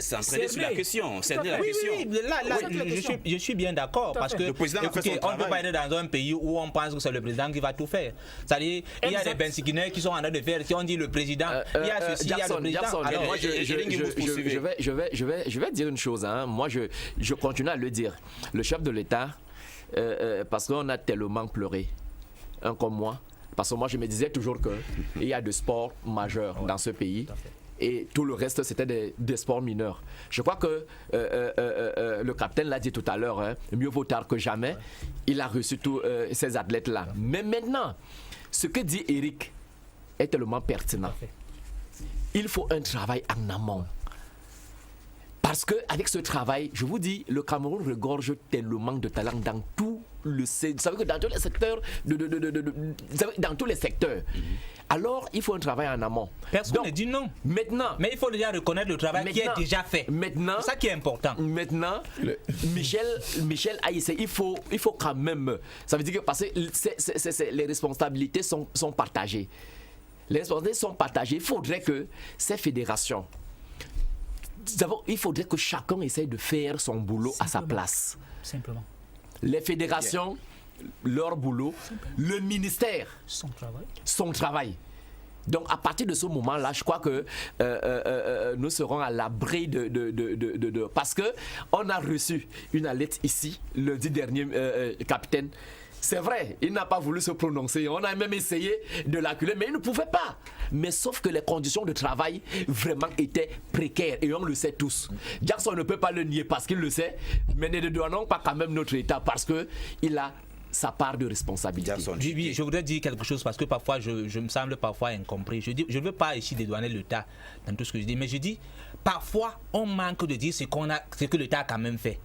s'entraîner sur la question. Oui, là je suis bien d'accord parce que écoutez, on ne peut pas être dans un pays où on pense que c'est le président qui va tout faire. C'est-à-dire, il y a des Bensikinais qui sont en train de faire, si on dit le président, il y a ceci, il y a le président. Alors moi je vais dire une chose, hein. Moi je continue à le dire. Le chef de l'État, parce qu'on a tellement pleuré, comme moi, parce que moi je me disais toujours qu'il y a des sports majeurs dans ce pays. Et tout le reste, c'était des sports mineurs. Je crois que le capitaine l'a dit tout à l'heure, hein, mieux vaut tard que jamais. Il a reçu tous ces athlètes-là. Mais maintenant, ce que dit Eric est tellement pertinent. Il faut un travail en amont. Parce qu'avec ce travail, je vous dis, le Cameroun regorge tellement de talent dans tout le secteur. Vous savez que dans tous les secteurs, dans tous les secteurs. Alors, il faut un travail en amont. Personne ne dit non. Maintenant, mais il faut déjà reconnaître le travail qui est déjà fait. Maintenant, c'est ça qui est important. Maintenant, Michel a essayé. Il faut quand même. Ça veut dire que parce que les responsabilités sont partagées. Les responsabilités sont partagées. Il faudrait que ces fédérations. Il faudrait que chacun essaye de faire son boulot à sa place. Simplement. Les fédérations, leur boulot, le ministère, son travail. Donc à partir de ce moment-là, je crois que nous serons à l'abri de parce que on a reçu une alerte ici lundi dernier, capitaine. C'est vrai, il n'a pas voulu se prononcer. On a même essayé de l'acculer, mais il ne pouvait pas. Mais sauf que les conditions de travail vraiment étaient précaires et on le sait tous. Jackson ne peut pas le nier parce qu'il le sait, mais ne donnons pas quand même notre État parce qu'il a sa part de responsabilité. Oui, je voudrais dire quelque chose parce que parfois je me semble parfois incompris. Je ne veux pas ici dédouaner l'État dans tout ce que je dis, mais je dis parfois on manque de dire ce que l'État a quand même fait.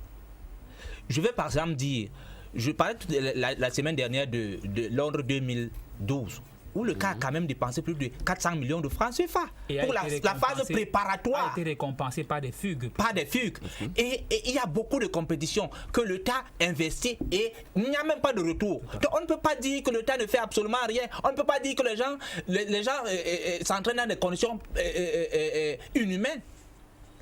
Je vais par exemple dire, je parlais la semaine dernière de Londres 2012 où le cas a quand même dépensé plus de 400 millions de francs CFA pour la phase préparatoire. A été récompensé par des fugues. Par des fugues. Et il y a beaucoup de compétitions que l'État investit et il n'y a même pas de retour. Donc on ne peut pas dire que l'État ne fait absolument rien. On ne peut pas dire que les gens s'entraînent dans des conditions inhumaines.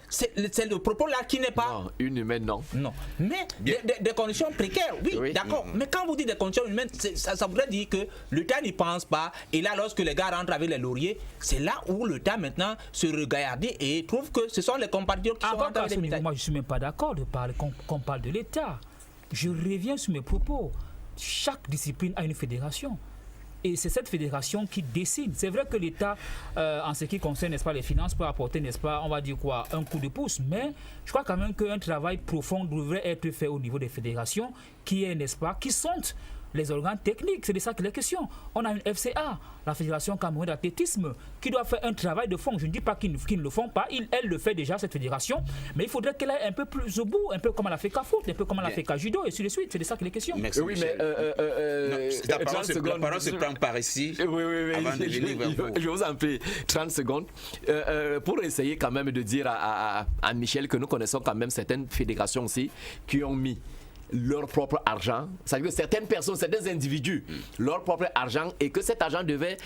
C'est le propos là qui n'est pas... Non, inhumaine, non. Non. Mais des conditions précaires, oui. D'accord. Mais quand vous dites des conditions humaines, ça voudrait dire que l'État n'y pense pas. Et là, lorsque les gars rentrent avec les lauriers, c'est là où l'État maintenant se regarde et trouve que ce sont les compatriotes qui sont rentrés avec les médailles. Moi, je ne suis même pas d'accord qu'on parle de l'État. Je reviens sur mes propos. Chaque discipline a une fédération. Et c'est cette fédération qui décide. C'est vrai que l'État, en ce qui concerne, n'est-ce pas, les finances, peut apporter, n'est-ce pas, on va dire quoi, un coup de pouce. Mais je crois quand même qu'un travail profond devrait être fait au niveau des fédérations qui est, n'est-ce pas, qui sont les organes techniques. C'est de ça qu'il est question. On a une FCA, la Fédération camerounaise d'athlétisme, qui doit faire un travail de fond. Je ne dis pas qu'ils ne le font pas, elle le fait déjà, cette fédération, mais il faudrait qu'elle aille un peu plus au bout, un peu comme elle a fait qu'à foot, un peu comme elle a fait qu'à judo, et ainsi de suite. C'est de ça qu'il est question. Merci, oui, Michel. mais la parole se prend par ici. Oui, avant de venir vers vous. Je vous en prie, 30 secondes. Pour essayer quand même de dire à Michel que nous connaissons quand même certaines fédérations aussi qui ont mis leur propre argent, c'est-à-dire que certaines personnes, certains individus, leur propre argent, et que cet argent devait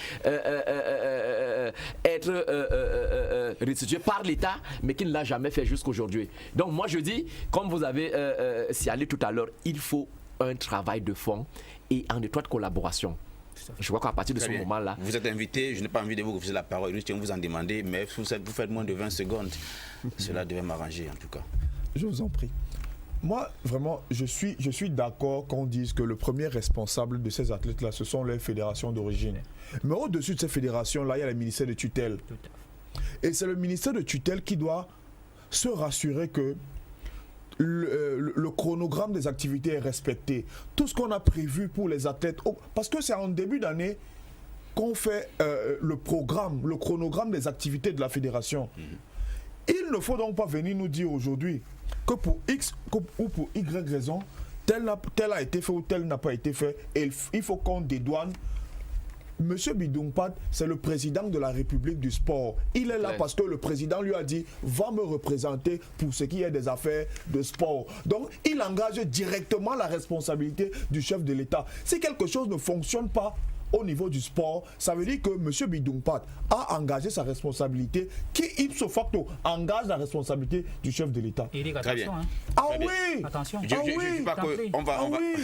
être restitué par l'État, mais qui ne l'a jamais fait jusqu'aujourd'hui. Donc moi je dis, comme vous avez signalé tout à l'heure, il faut un travail de fond et en étroite collaboration. Je crois qu'à partir de ce moment-là... Vous êtes invité, je n'ai pas envie de vous refuser la parole, je tiens à vous en demander, mais vous faites moins de 20 secondes. Cela devait m'arranger en tout cas. Je vous en prie. Moi, vraiment, je suis d'accord qu'on dise que le premier responsable de ces athlètes-là, ce sont les fédérations d'origine. Mais au-dessus de ces fédérations-là, il y a le ministère de tutelle. Et c'est le ministère de tutelle qui doit se rassurer que le chronogramme des activités est respecté. Tout ce qu'on a prévu pour les athlètes, parce que c'est en début d'année qu'on fait le chronogramme des activités de la fédération. Il ne faut donc pas venir nous dire aujourd'hui que pour X ou pour Y raison, tel a été fait ou tel n'a pas été fait. Et il faut qu'on dédouane. Monsieur Bidoumpad, c'est le président de la République du sport. Il est là parce que le président lui a dit « Va me représenter pour ce qui est des affaires de sport ». Donc, il engage directement la responsabilité du chef de l'État. Si quelque chose ne fonctionne pas au niveau du sport, ça veut dire que M. Bidoumpad a engagé sa responsabilité, qui ipso facto engage la responsabilité du chef de l'État. Eric, attention. Hein. Ah oui. Attention.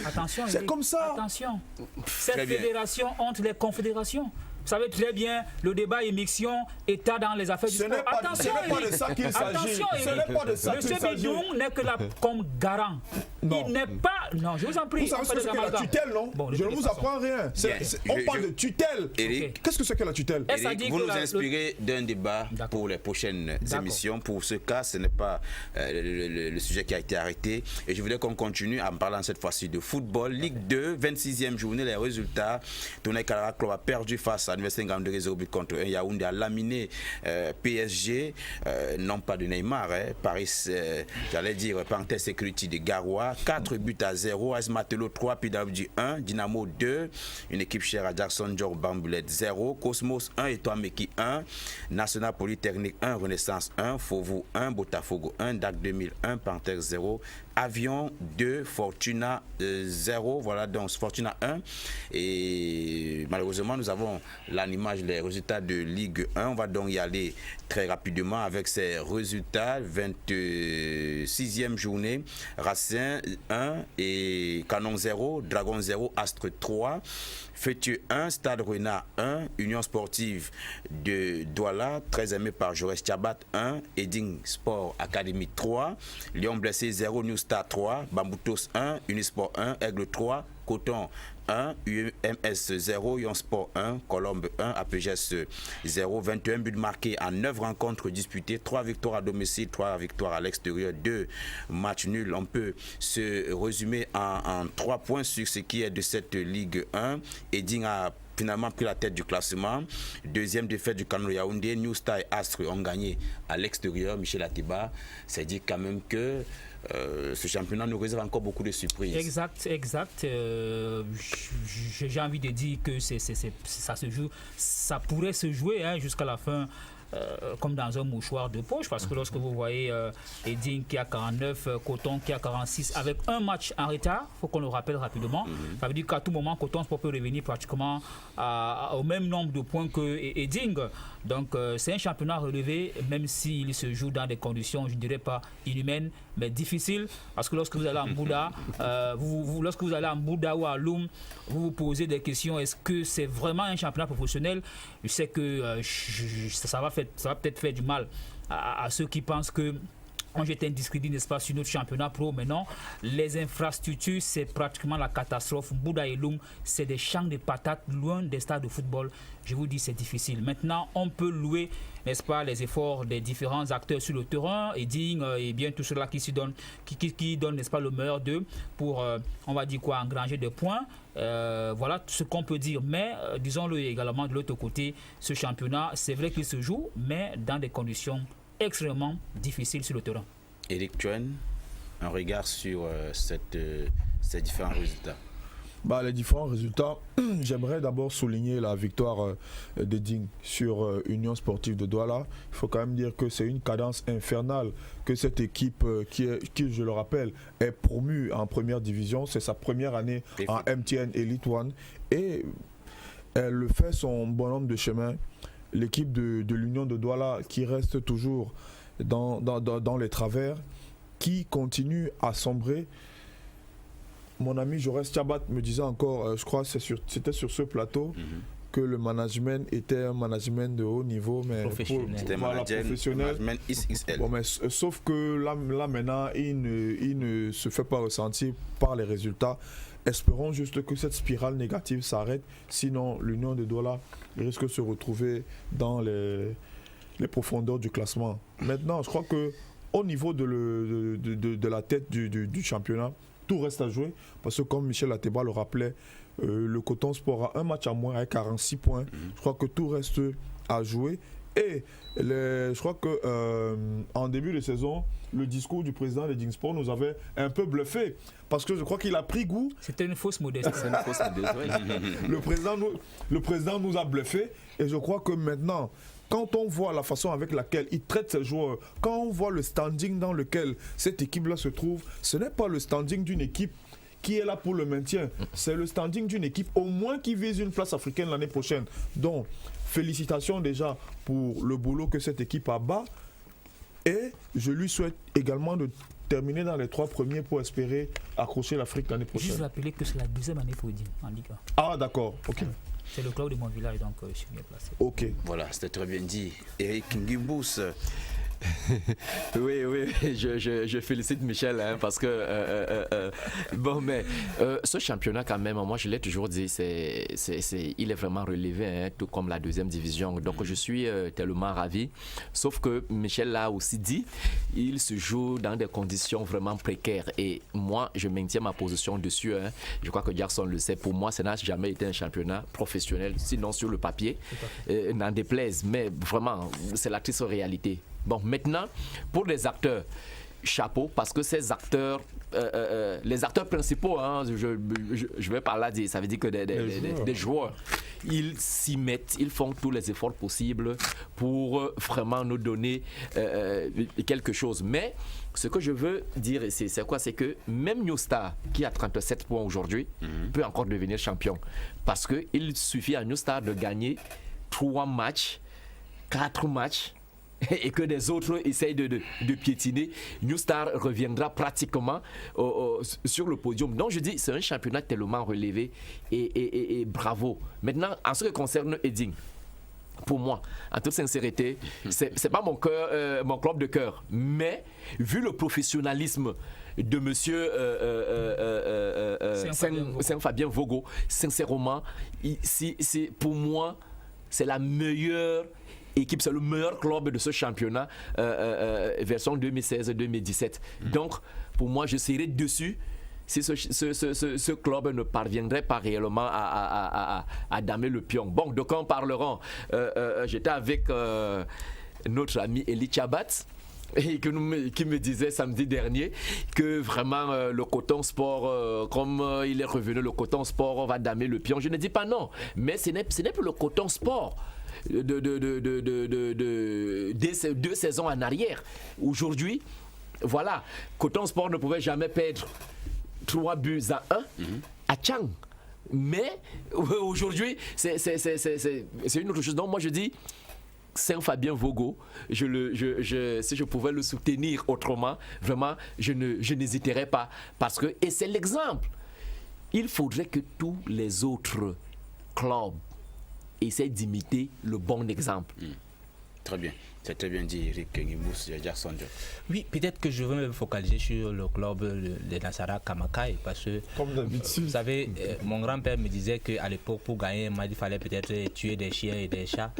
Attention, c'est comme ça. Attention. Cette fédération entre les confédérations. Vous savez très bien, le débat émission, État dans les affaires du sport. Attention, ce n'est pas de ça qu'il s'agit. Ce n'est pas de ça qu'il s'agit. Monsieur Bidoum n'est que là comme garant. Non. Il n'est pas... Non, je vous en prie. Vous savez ce que c'est que la tutelle, non? Bon, je ne vous apprends rien. On parle de tutelle. Eric, qu'est-ce que c'est que la tutelle? Eric, vous nous inspirez d'un débat pour les prochaines émissions. Pour ce cas, ce n'est pas le sujet qui a été arrêté. Et je voulais qu'on continue en parlant cette fois-ci de football. Ligue 2, 26e journée, les résultats. Tonnerre Calara Club a perdu face à l'Université Ngandéré 0 but contre 1. Yaoundé a laminé PSG, non pas de Neymar, Paris, j'allais dire Panther Security de Garoua, 4 buts à 0, AS Matelot 3, PWG 1, Dynamo 2, une équipe chère à Jackson George Bambulet 0, Cosmos 1, Etoameki 1, National Polytechnique 1, Renaissance 1, Fovu 1, Botafogo 1, DAC 2000 1, Panther 0, Avion 2, Fortuna 0, voilà donc Fortuna 1. Et malheureusement, nous avons l'image, les résultats de Ligue 1. On va donc y aller très rapidement avec ces résultats. 26e journée, Racing 1 et Canon 0, Dragon 0, Astre 3. Fétieux 1, Stade Renard 1, Union Sportive de Douala, très aimé par Jaurès Tchabat 1, Edding Sport Academy 3, Lyon Blessé 0, New Star 3, Bamboutos 1, Unisport 1, Aigle 3, Coton 1, UMS 0, Yon Sport 1, Colombe 1, APGS 0, 21 buts marqués en 9 rencontres disputées, 3 victoires à domicile, 3 victoires à l'extérieur, 2 matchs nuls. On peut se résumer en 3 points sur ce qui est de cette Ligue 1. Edding a finalement pris la tête du classement. Deuxième défaite du Canon Yaoundé. New Star et Astre ont gagné à l'extérieur. Michel Atiba s'est dit quand même que ce championnat nous réserve encore beaucoup de surprises. Exact. J'ai envie de dire que ça se joue, ça pourrait se jouer jusqu'à la fin. Comme dans un mouchoir de poche, parce que lorsque vous voyez Edding qui a 49, Coton qui a 46, avec un match en retard, il faut qu'on le rappelle rapidement, ça veut dire qu'à tout moment, Coton Sport peut revenir pratiquement au même nombre de points que Edding. Donc c'est un championnat relevé, même s'il se joue dans des conditions, je ne dirais pas inhumaines, mais difficiles, parce que lorsque vous allez en Bouddha, lorsque vous allez en Bouddha ou à Loum, vous vous posez des questions, est-ce que c'est vraiment un championnat professionnel? Je sais que ça va peut-être faire du mal à ceux qui pensent que on jette un discrédit, n'est-ce pas, sur notre championnat pro. Maintenant, les infrastructures, c'est pratiquement la catastrophe. Bouda et Loum, c'est des champs de patates loin des stades de football. Je vous dis, c'est difficile. Maintenant, on peut louer, n'est-ce pas, les efforts des différents acteurs sur le terrain, Eding et bien tout cela qui donne, n'est-ce pas, le meilleur d'eux pour, on va dire quoi, engranger des points. Voilà ce qu'on peut dire. Mais disons-le également de l'autre côté, ce championnat, c'est vrai qu'il se joue, mais dans des conditions extrêmement difficiles sur le terrain. Éric Chuen, un regard sur ces différents résultats. Les différents résultats, j'aimerais d'abord souligner la victoire d'Eding sur Union Sportive de Douala. Il faut quand même dire que c'est une cadence infernale que cette équipe qui, je le rappelle, est promue en première division. C'est sa première année en MTN Elite One et elle fait son bonhomme de chemin. L'équipe de l'Union de Douala qui reste toujours dans les travers, qui continue à sombrer. Mon ami Jaurès Tchabat me disait encore, je crois que c'était sur ce plateau, que le management était un management de haut niveau, mais professionnel. Bon, mais, sauf que là maintenant, il ne se fait pas ressentir par les résultats. Espérons juste que cette spirale négative s'arrête, sinon l'Union de Douala risque de se retrouver dans les profondeurs du classement. Maintenant, je crois qu'au niveau de la tête du championnat, tout reste à jouer, parce que comme Michel Ateba le rappelait, le Coton Sport a un match à moins avec 46 points. Je crois que tout reste à jouer. Et je crois qu'en début de saison, le discours du président de Eding Sport nous avait un peu bluffé. Parce que je crois qu'il a pris goût. C'était une fausse modestie. Le président nous a bluffé. Et je crois que maintenant, quand on voit la façon avec laquelle il traite ses joueurs, quand on voit le standing dans lequel cette équipe-là se trouve, ce n'est pas le standing d'une équipe qui est là pour le maintien. C'est le standing d'une équipe au moins qui vise une place africaine l'année prochaine. Donc, félicitations déjà pour le boulot que cette équipe a bas. Et je lui souhaite également de terminer dans les 3 premiers pour espérer accrocher l'Afrique l'année prochaine. Juste rappeler que c'est la 2e année pour dire en Ligue 1. Ah d'accord, ok. C'est le club de mon village, donc je suis bien placé. Ok. Voilà, c'était très bien dit. Eric Ngibous. Oui, je félicite Michel parce que bon, mais ce championnat quand même, moi je l'ai toujours dit, il est vraiment relevé, tout comme la 2e division. Donc je suis tellement ravi. Sauf que Michel l'a aussi dit, il se joue dans des conditions vraiment précaires. Et moi, je maintiens ma position dessus. Je crois que Jackson le sait. Pour moi, ça n'a jamais été un championnat professionnel, sinon sur le papier, n'en déplaise. Mais vraiment, c'est la triste réalité. Bon, maintenant, pour les acteurs, chapeau, parce que ces acteurs, les acteurs principaux, je vais par là dire, ça veut dire que des joueurs, ils s'y mettent, ils font tous les efforts possibles pour vraiment nous donner quelque chose. Mais ce que je veux dire ici, c'est quoi? C'est que même New Star, qui a 37 points aujourd'hui, peut encore devenir champion. Parce qu'il suffit à New Star de gagner 3 matchs, 4 matchs, et que des autres essayent de piétiner, New Star reviendra pratiquement sur le podium. Donc je dis, c'est un championnat tellement relevé et bravo. Maintenant, en ce qui concerne Eding, pour moi, en toute sincérité, c'est pas mon club de cœur, mais vu le professionnalisme de monsieur Saint-Fabien Vogo, sincèrement, pour moi, c'est la meilleure équipe, c'est le meilleur club de ce championnat version 2016-2017. Donc pour moi je serais dessus si ce club ne parviendrait pas réellement à damer le pion. Bon, de quoi en parleront? J'étais avec notre ami Eli Tchabat et qui me disait samedi dernier que vraiment le Coton Sport, comme il est revenu, le Coton Sport va damer le pion. Je ne dis pas non, mais ce n'est plus le Coton Sport des 2 saisons en arrière. Aujourd'hui, voilà, Coton Sport ne pouvait jamais perdre 3 buts à 1 à Tchang. Mais aujourd'hui, c'est une autre chose. Donc moi je dis, Saint-Fabien Vogo, si je pouvais le soutenir autrement, vraiment, je n'hésiterais pas. Parce que, et c'est l'exemple, il faudrait que tous les autres clubs essaie d'imiter le bon exemple. Très bien. C'est très bien dit, Eric Ngimous, Jackson. Oui, peut-être que je veux me focaliser sur le club de Nassara Kamakai parce que, vous savez, mon grand-père me disait qu'à l'époque, pour gagner un match, il fallait peut-être tuer des chiens et des chats.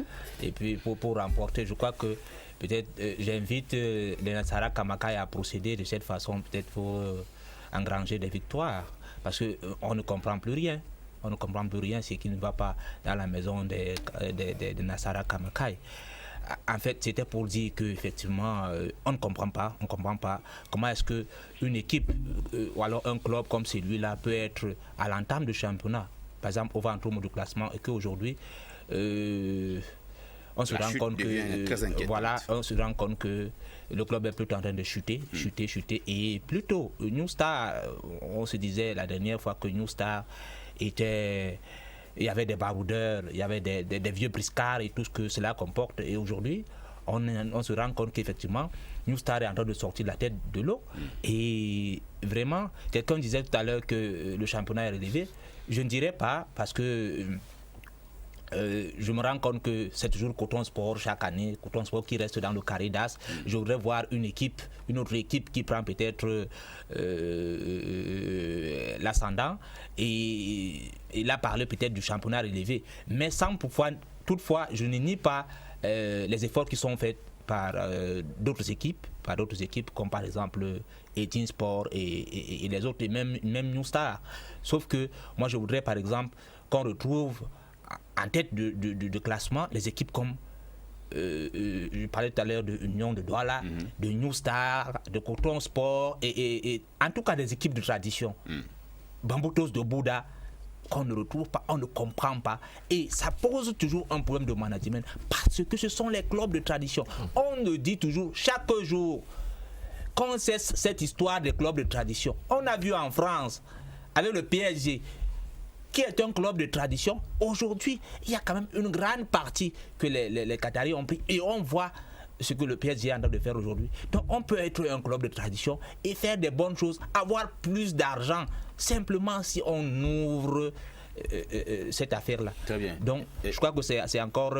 Et puis, pour remporter, je crois que peut-être j'invite les Nassara Kamakai à procéder de cette façon, peut-être pour engranger des victoires. Parce qu'on ne comprend plus rien. On ne comprend plus rien, ce qui ne va pas dans la maison de Nassara Kamakai. En fait, c'était pour dire qu'effectivement, on ne comprend pas comment est-ce qu'une équipe ou alors un club comme celui-là peut être à l'entame du championnat, par exemple au ventre du classement, et qu'aujourd'hui, on se rend compte que on se rend compte que le club est plutôt en train de chuter, et plutôt New Star, on se disait la dernière fois que New Star était... Il y avait des baroudeurs, il y avait des vieux briscards et tout ce que cela comporte. Et aujourd'hui, on se rend compte qu'effectivement, New Star est en train de sortir la tête de l'eau. Et vraiment, quelqu'un disait tout à l'heure que le championnat est relevé. Je ne dirais pas, parce que je me rends compte que c'est toujours Coton Sport chaque année, Coton Sport qui reste dans le carré d'as. Je voudrais voir une autre équipe qui prend peut-être l'ascendant et là parler peut-être du championnat relevé. Mais toutefois, je ne nie pas les efforts qui sont faits par d'autres équipes, comme par exemple Etin Sport et les autres, et même New Star. Sauf que moi je voudrais par exemple qu'on retrouve en tête de classement les équipes comme je parlais tout à l'heure de Union de Douala, de New Star, de Coton Sport et en tout cas des équipes de tradition. Bamboutos de Bouddha, qu'on ne retrouve pas, on ne comprend pas, et ça pose toujours un problème de management parce que ce sont les clubs de tradition. On nous dit toujours chaque jour qu'on cesse cette histoire des clubs de tradition. On a vu en France avec le PSG qui est un club de tradition. Aujourd'hui, il y a quand même une grande partie que les Qataris ont pris et on voit ce que le PSG est en train de faire aujourd'hui. Donc on peut être un club de tradition et faire des bonnes choses, avoir plus d'argent, simplement si on ouvre cette affaire-là. Très bien. Donc je crois que c'est encore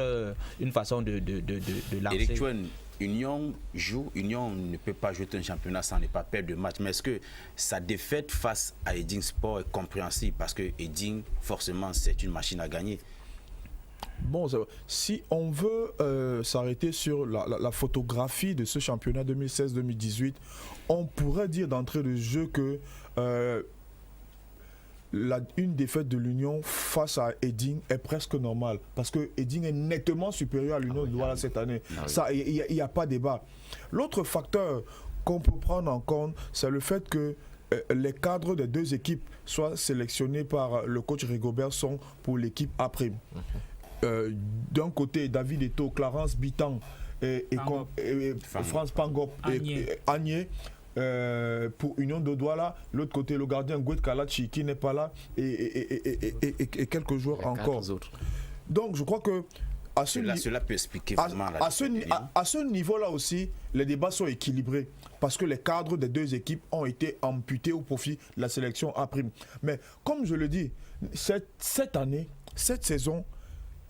une façon de lancer. Eric Chouin, Union ne peut pas jouer un championnat sans ne pas perdre de match. Mais est-ce que sa défaite face à Eding Sport est compréhensible? Parce que Eding, forcément, c'est une machine à gagner. Bon, si on veut s'arrêter sur la photographie de ce championnat 2016-2018, on pourrait dire d'entrée de jeu que une défaite de l'Union face à Eding est presque normale parce que Eding est nettement supérieur à l'Union de Douala cette année. Ça, il n'y a pas débat. L'autre facteur qu'on peut prendre en compte, c'est le fait que les cadres des deux équipes soient sélectionnés par le coach Rigobert sont pour l'équipe A'. D'un côté, David Eto, Clarence Bitan et France Pangop et Agné. Pour Union de Douala, l'autre côté le gardien Gwet Kalachi qui n'est pas là et quelques joueurs encore. Donc je crois que cela peut expliquer vraiment à ce niveau-là aussi, les débats sont équilibrés parce que les cadres des deux équipes ont été amputés au profit de la sélection A'. Mais comme je le dis, cette année, cette saison,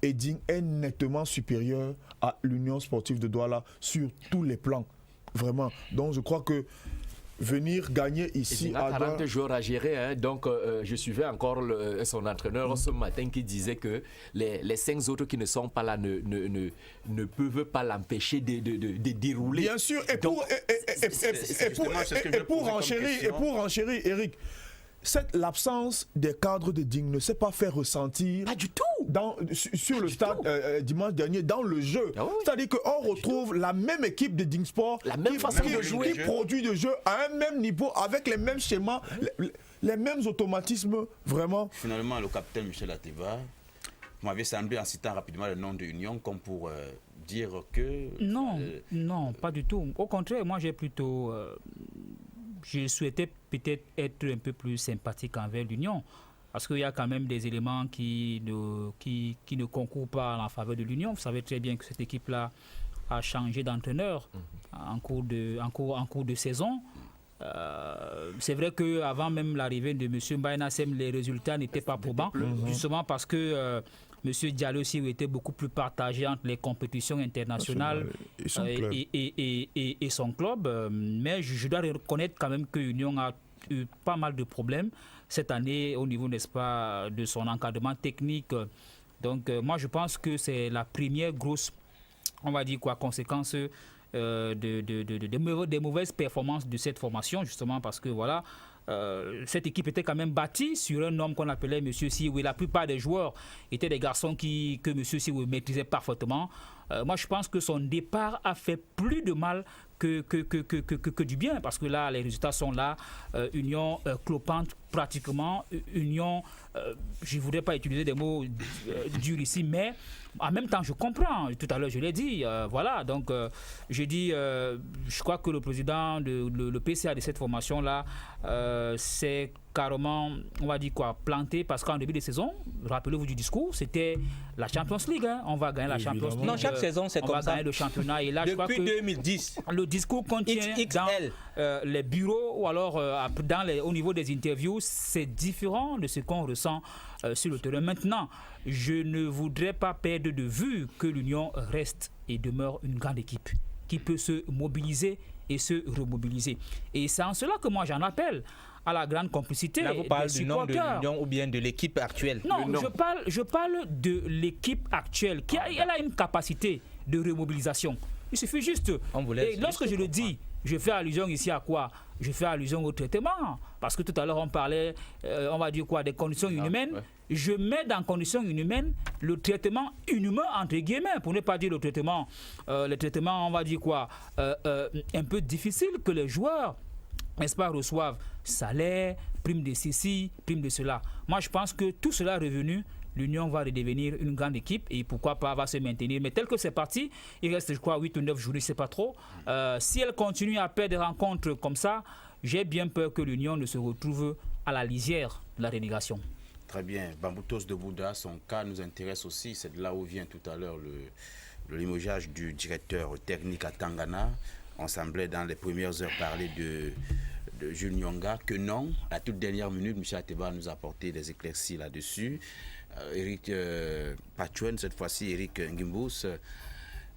Eding est nettement supérieur à l'Union sportive de Douala sur tous les plans. Vraiment. Donc je crois que venir gagner ici à 40 joueurs à gérer, hein. Donc je suivais encore son entraîneur ce matin qui disait que les 5 autres qui ne sont pas là ne peuvent pas l'empêcher de dérouler. Bien sûr, pour enchérir, Eric, l'absence des cadres de Digne ne s'est pas fait ressentir. Pas du tout. Sur le stade dimanche dernier, dans le jeu. Ah oui. C'est-à-dire qu'on retrouve la même équipe de Digne Sport la même façon de jouer, qui produit de jeu à un même niveau, avec les mêmes schémas, les mêmes automatismes, vraiment. Finalement, le capitaine Michel Ateba m'avait semblé, en citant rapidement le nom de Union, comme pour dire que... Non, pas du tout. Au contraire, moi j'ai plutôt... je souhaitais peut-être être un peu plus sympathique envers l'Union, parce qu'il y a quand même des éléments qui ne concourent pas en faveur de l'Union. Vous savez très bien que cette équipe-là a changé d'entraîneur en cours de saison. C'est vrai qu'avant même l'arrivée de M. Mbaye Nassem, les résultats n'étaient pas probants, justement parce que M. Diallo aussi était beaucoup plus partagé entre les compétitions internationales et son club. Et son club. Mais je dois reconnaître quand même que l'Union a eu pas mal de problèmes cette année au niveau, n'est-ce pas, de son encadrement technique. Donc moi je pense que c'est la première grosse, on va dire quoi, conséquence des mauvaises performances de cette formation, justement parce que voilà, cette équipe était quand même bâtie sur un homme qu'on appelait M. Siwe. La plupart des joueurs étaient des garçons que M. Siwe maîtrisait parfaitement. Moi, je pense que son départ a fait plus de mal que du bien, parce que là, les résultats sont là. Union clopante pratiquement. Union, je ne voudrais pas utiliser des mots durs ici, mais en même temps, je comprends. Tout à l'heure, je l'ai dit. Voilà, donc je dis, je crois que le président, le PCA de cette formation-là, c'est carrément, on va dire quoi, planté, parce qu'en début de saison, rappelez-vous du discours, c'était la Champions League. Hein. On va gagner la Champions League. Non, chaque saison, c'est comme ça. On va gagner le championnat. Et là, je crois que 2010. le discours contient XXL. dans les bureaux ou alors au niveau des interviews, c'est différent de ce qu'on ressent sur le terrain. Maintenant, je ne voudrais pas perdre de vue que l'Union reste et demeure une grande équipe qui peut se mobiliser et se remobiliser. Et c'est en cela que moi j'en appelle à la grande complicité. Là, vous parlez des du nom de supporters. l'Union ou bien de l'équipe actuelle? Non, je parle de l'équipe actuelle qui elle a une capacité de remobilisation. Il suffit juste. Et lorsque je le dis, je fais allusion ici à quoi? Je fais allusion au traitement. Parce que tout à l'heure, on parlait, on va dire quoi, des conditions inhumaines. Ouais. Je mets dans conditions inhumaines le traitement inhumain, entre guillemets, pour ne pas dire le traitement, on va dire quoi, un peu difficile que les joueurs, n'est-ce pas, reçoivent salaire, prime de ceci, prime de cela. Moi, je pense que tout cela revenu, l'Union va redevenir une grande équipe et pourquoi pas va se maintenir. Mais tel que c'est parti, il reste, je crois, 8 ou 9 jours, je ne sais pas trop. Si elle continue à perdre des rencontres comme ça, j'ai bien peur que l'Union ne se retrouve à la lisière de la relégation. Très bien. Bamboutos de Bouddha, son cas nous intéresse aussi. C'est de là où vient tout à l'heure le limogeage du directeur technique à Tangana. On semblait dans les premières heures parler de Jules Nyonga, que non. À la toute dernière minute, M. Ateba nous a apporté des éclaircies là-dessus. Eric Pachuen, cette fois-ci Eric Ngimbous,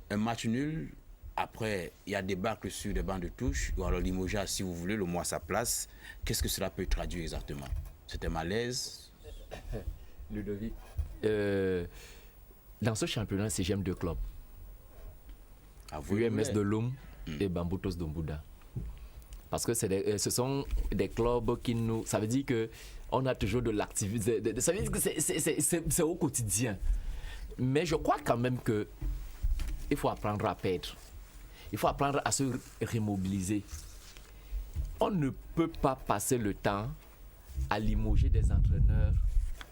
un match nul. Après, il y a des bâcles sur des bancs de touche, ou alors limogeage, si vous voulez, le mois sa place. Qu'est-ce que cela peut traduire exactement? C'était malaise? Ludovic, dans ce championnat, c'est j'aime deux clubs. UMS de Lom et Bamboutos de Bouddha. Parce que ce sont des clubs qui nous... Ça veut dire qu'on a toujours de l'activité. Ça veut dire que c'est au quotidien. Mais je crois quand même qu'il faut apprendre à perdre. Il faut apprendre à se remobiliser. On ne peut pas passer le temps à limoger des entraîneurs,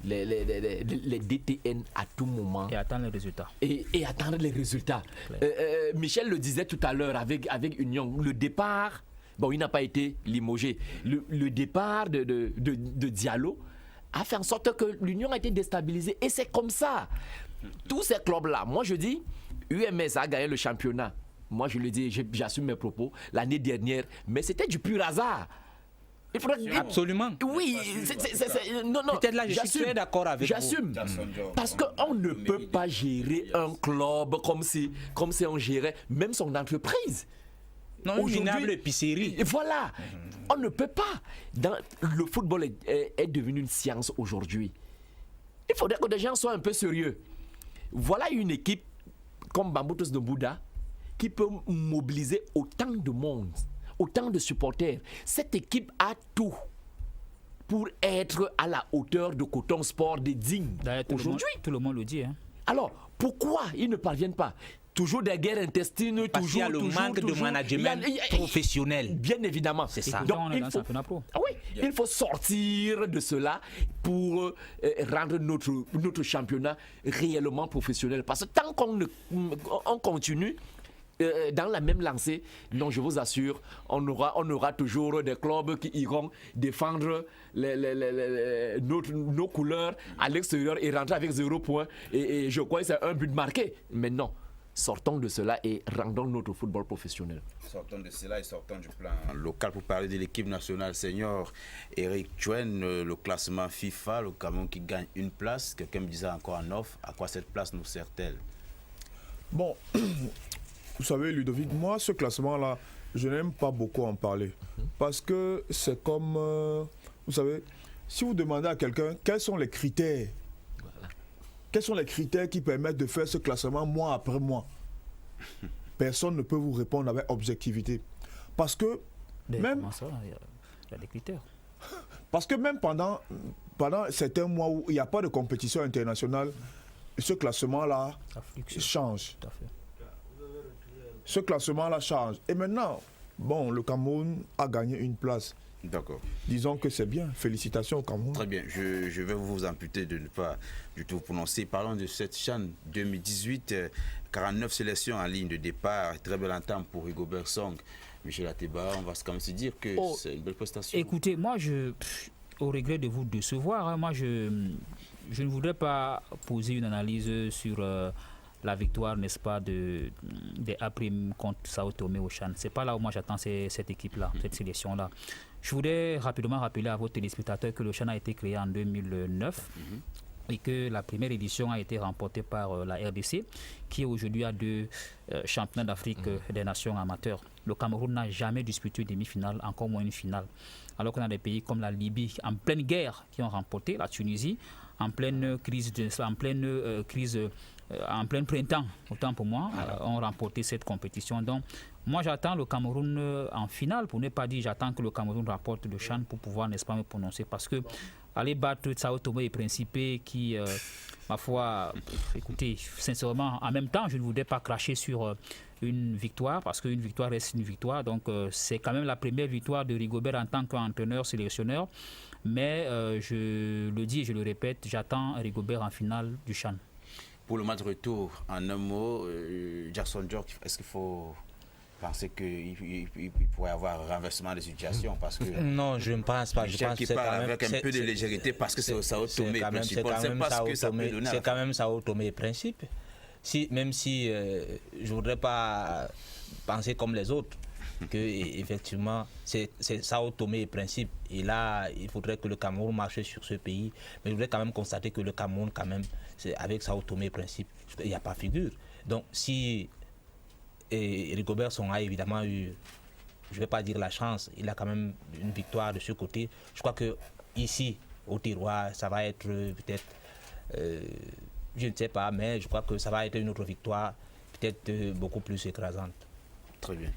les DTN à tout moment. Et attendre les résultats. Et attendre les résultats. Michel le disait tout à l'heure avec Union. Le départ, bon, il n'a pas été limogé. Le départ de Diallo a fait en sorte que l'Union a été déstabilisée. Et c'est comme ça. Tous ces clubs-là, moi je dis, UMS a gagné le championnat. Moi je le dis, j'assume mes propos, l'année dernière. Mais c'était du pur hasard. Absolument. Oui, non. Peut-être là, je suis très d'accord avec vous. J'assume. Parce qu'on ne peut pas gérer un club comme si on gérait même son entreprise. Non, une minable épicerie. Voilà. On ne peut pas. Le football est devenu une science aujourd'hui. Il faudrait que des gens soient un peu sérieux. Voilà une équipe comme Bamboutos de Bouddha qui peut mobiliser autant de monde, autant de supporters. Cette équipe a tout pour être à la hauteur de Coton Sport des dignes. Aujourd'hui, tout le monde le dit. Hein. Alors, pourquoi ils ne parviennent pas? Toujours des guerres intestines, parce qu'il y a le manque de management professionnel. Bien évidemment. C'est ça. Donc, il faut sortir de cela pour rendre notre championnat réellement professionnel. Parce que tant qu'on continue dans la même lancée, non, je vous assure, on aura toujours des clubs qui iront défendre nos couleurs à l'extérieur et rentrer avec 0 point. Et je crois que c'est un but marqué. Mais non. sortons de cela et rendons notre football professionnel. Sortons de cela et sortons du plan local pour parler de l'équipe nationale senior. Eric Chuen, le classement FIFA, le Cameroun qui gagne une place. Quelqu'un me disait encore en off, à quoi cette place nous sert-elle? Bon, vous savez, Ludovic, moi, ce classement-là, je n'aime pas beaucoup en parler. Parce que c'est comme, vous savez, si vous demandez à quelqu'un quels sont les critères, quels sont les critères qui permettent de faire ce classement mois après mois, personne ne peut vous répondre avec objectivité. Parce que même... Comment ça, il y a des critères. Parce que même pendant certains mois où il n'y a pas de compétition internationale, ce classement-là change. Tout à fait. Ce classement-là change. Et maintenant, bon, le Cameroun a gagné une place. D'accord. Disons que c'est bien. Félicitations au Cameroun. Très bien. Je vais vous amputer de ne pas du tout prononcer. Parlons de cette CHAN 2018. 49 sélections en ligne de départ. Très belle entame pour Rigobert Song. Michel Ateba, on va quand même se dire que c'est une belle prestation. Écoutez, moi, au regret de vous décevoir, hein, moi, je ne voudrais pas poser une analyse sur la victoire, n'est-ce pas, des A' contre Sao Tomé au CHAN. C'est pas là où moi j'attends cette équipe-là, cette sélection-là. Je voudrais rapidement rappeler à vos téléspectateurs que le CHAN a été créé en 2009 et que la première édition a été remportée par la RDC, qui aujourd'hui a 2 championnats d'Afrique des nations amateurs. Le Cameroun n'a jamais disputé une demi-finale, encore moins une finale. Alors qu'on a des pays comme la Libye, en pleine guerre, qui ont remporté, la Tunisie, en pleine crise, en plein printemps, autant pour moi, ont remporté cette compétition. Donc, moi, j'attends le Cameroun en finale, pour ne pas dire j'attends que le Cameroun remporte le CHAN pour pouvoir, n'est-ce pas, me prononcer. Parce que aller battre Sao Tomé et Principe, qui, ma foi, écoutez, sincèrement, en même temps, je ne voudrais pas cracher sur une victoire, parce qu'une victoire reste une victoire. Donc, c'est quand même la première victoire de Rigobert en tant qu'entraîneur, sélectionneur. Mais je le dis et je le répète, j'attends Rigobert en finale du CHAN. Pour le match retour, en un mot, Jackson George, est-ce qu'il faut penser qu'il pourrait y avoir un renversement de situation parce que non, je ne pense pas. Je pense qu'il parle avec un peu de légèreté parce que c'est au Sao Tomé Principe. C'est quand même Sao Tomé Principe. Même si je ne voudrais pas penser comme les autres, que effectivement c'est Sao Tomé Principe. Et là, il faudrait que le Cameroun marche sur ce pays. Mais je voudrais quand même constater que le Cameroun, quand même, avec Sao Tomé Principe, il n'y a pas figure. Donc si Rigobert Song a évidemment eu, je ne vais pas dire la chance, il a quand même une victoire de ce côté. Je crois que ici, au tiroir, ça va être peut-être, je ne sais pas, mais je crois que ça va être une autre victoire, peut-être beaucoup plus écrasante. Très bien.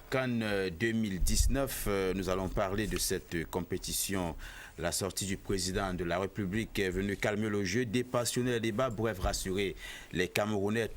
CAN 2019, nous allons parler de cette compétition. La sortie du président de la République est venue calmer le jeu, dépassionner les débats, bref, rassurer les Camerounais.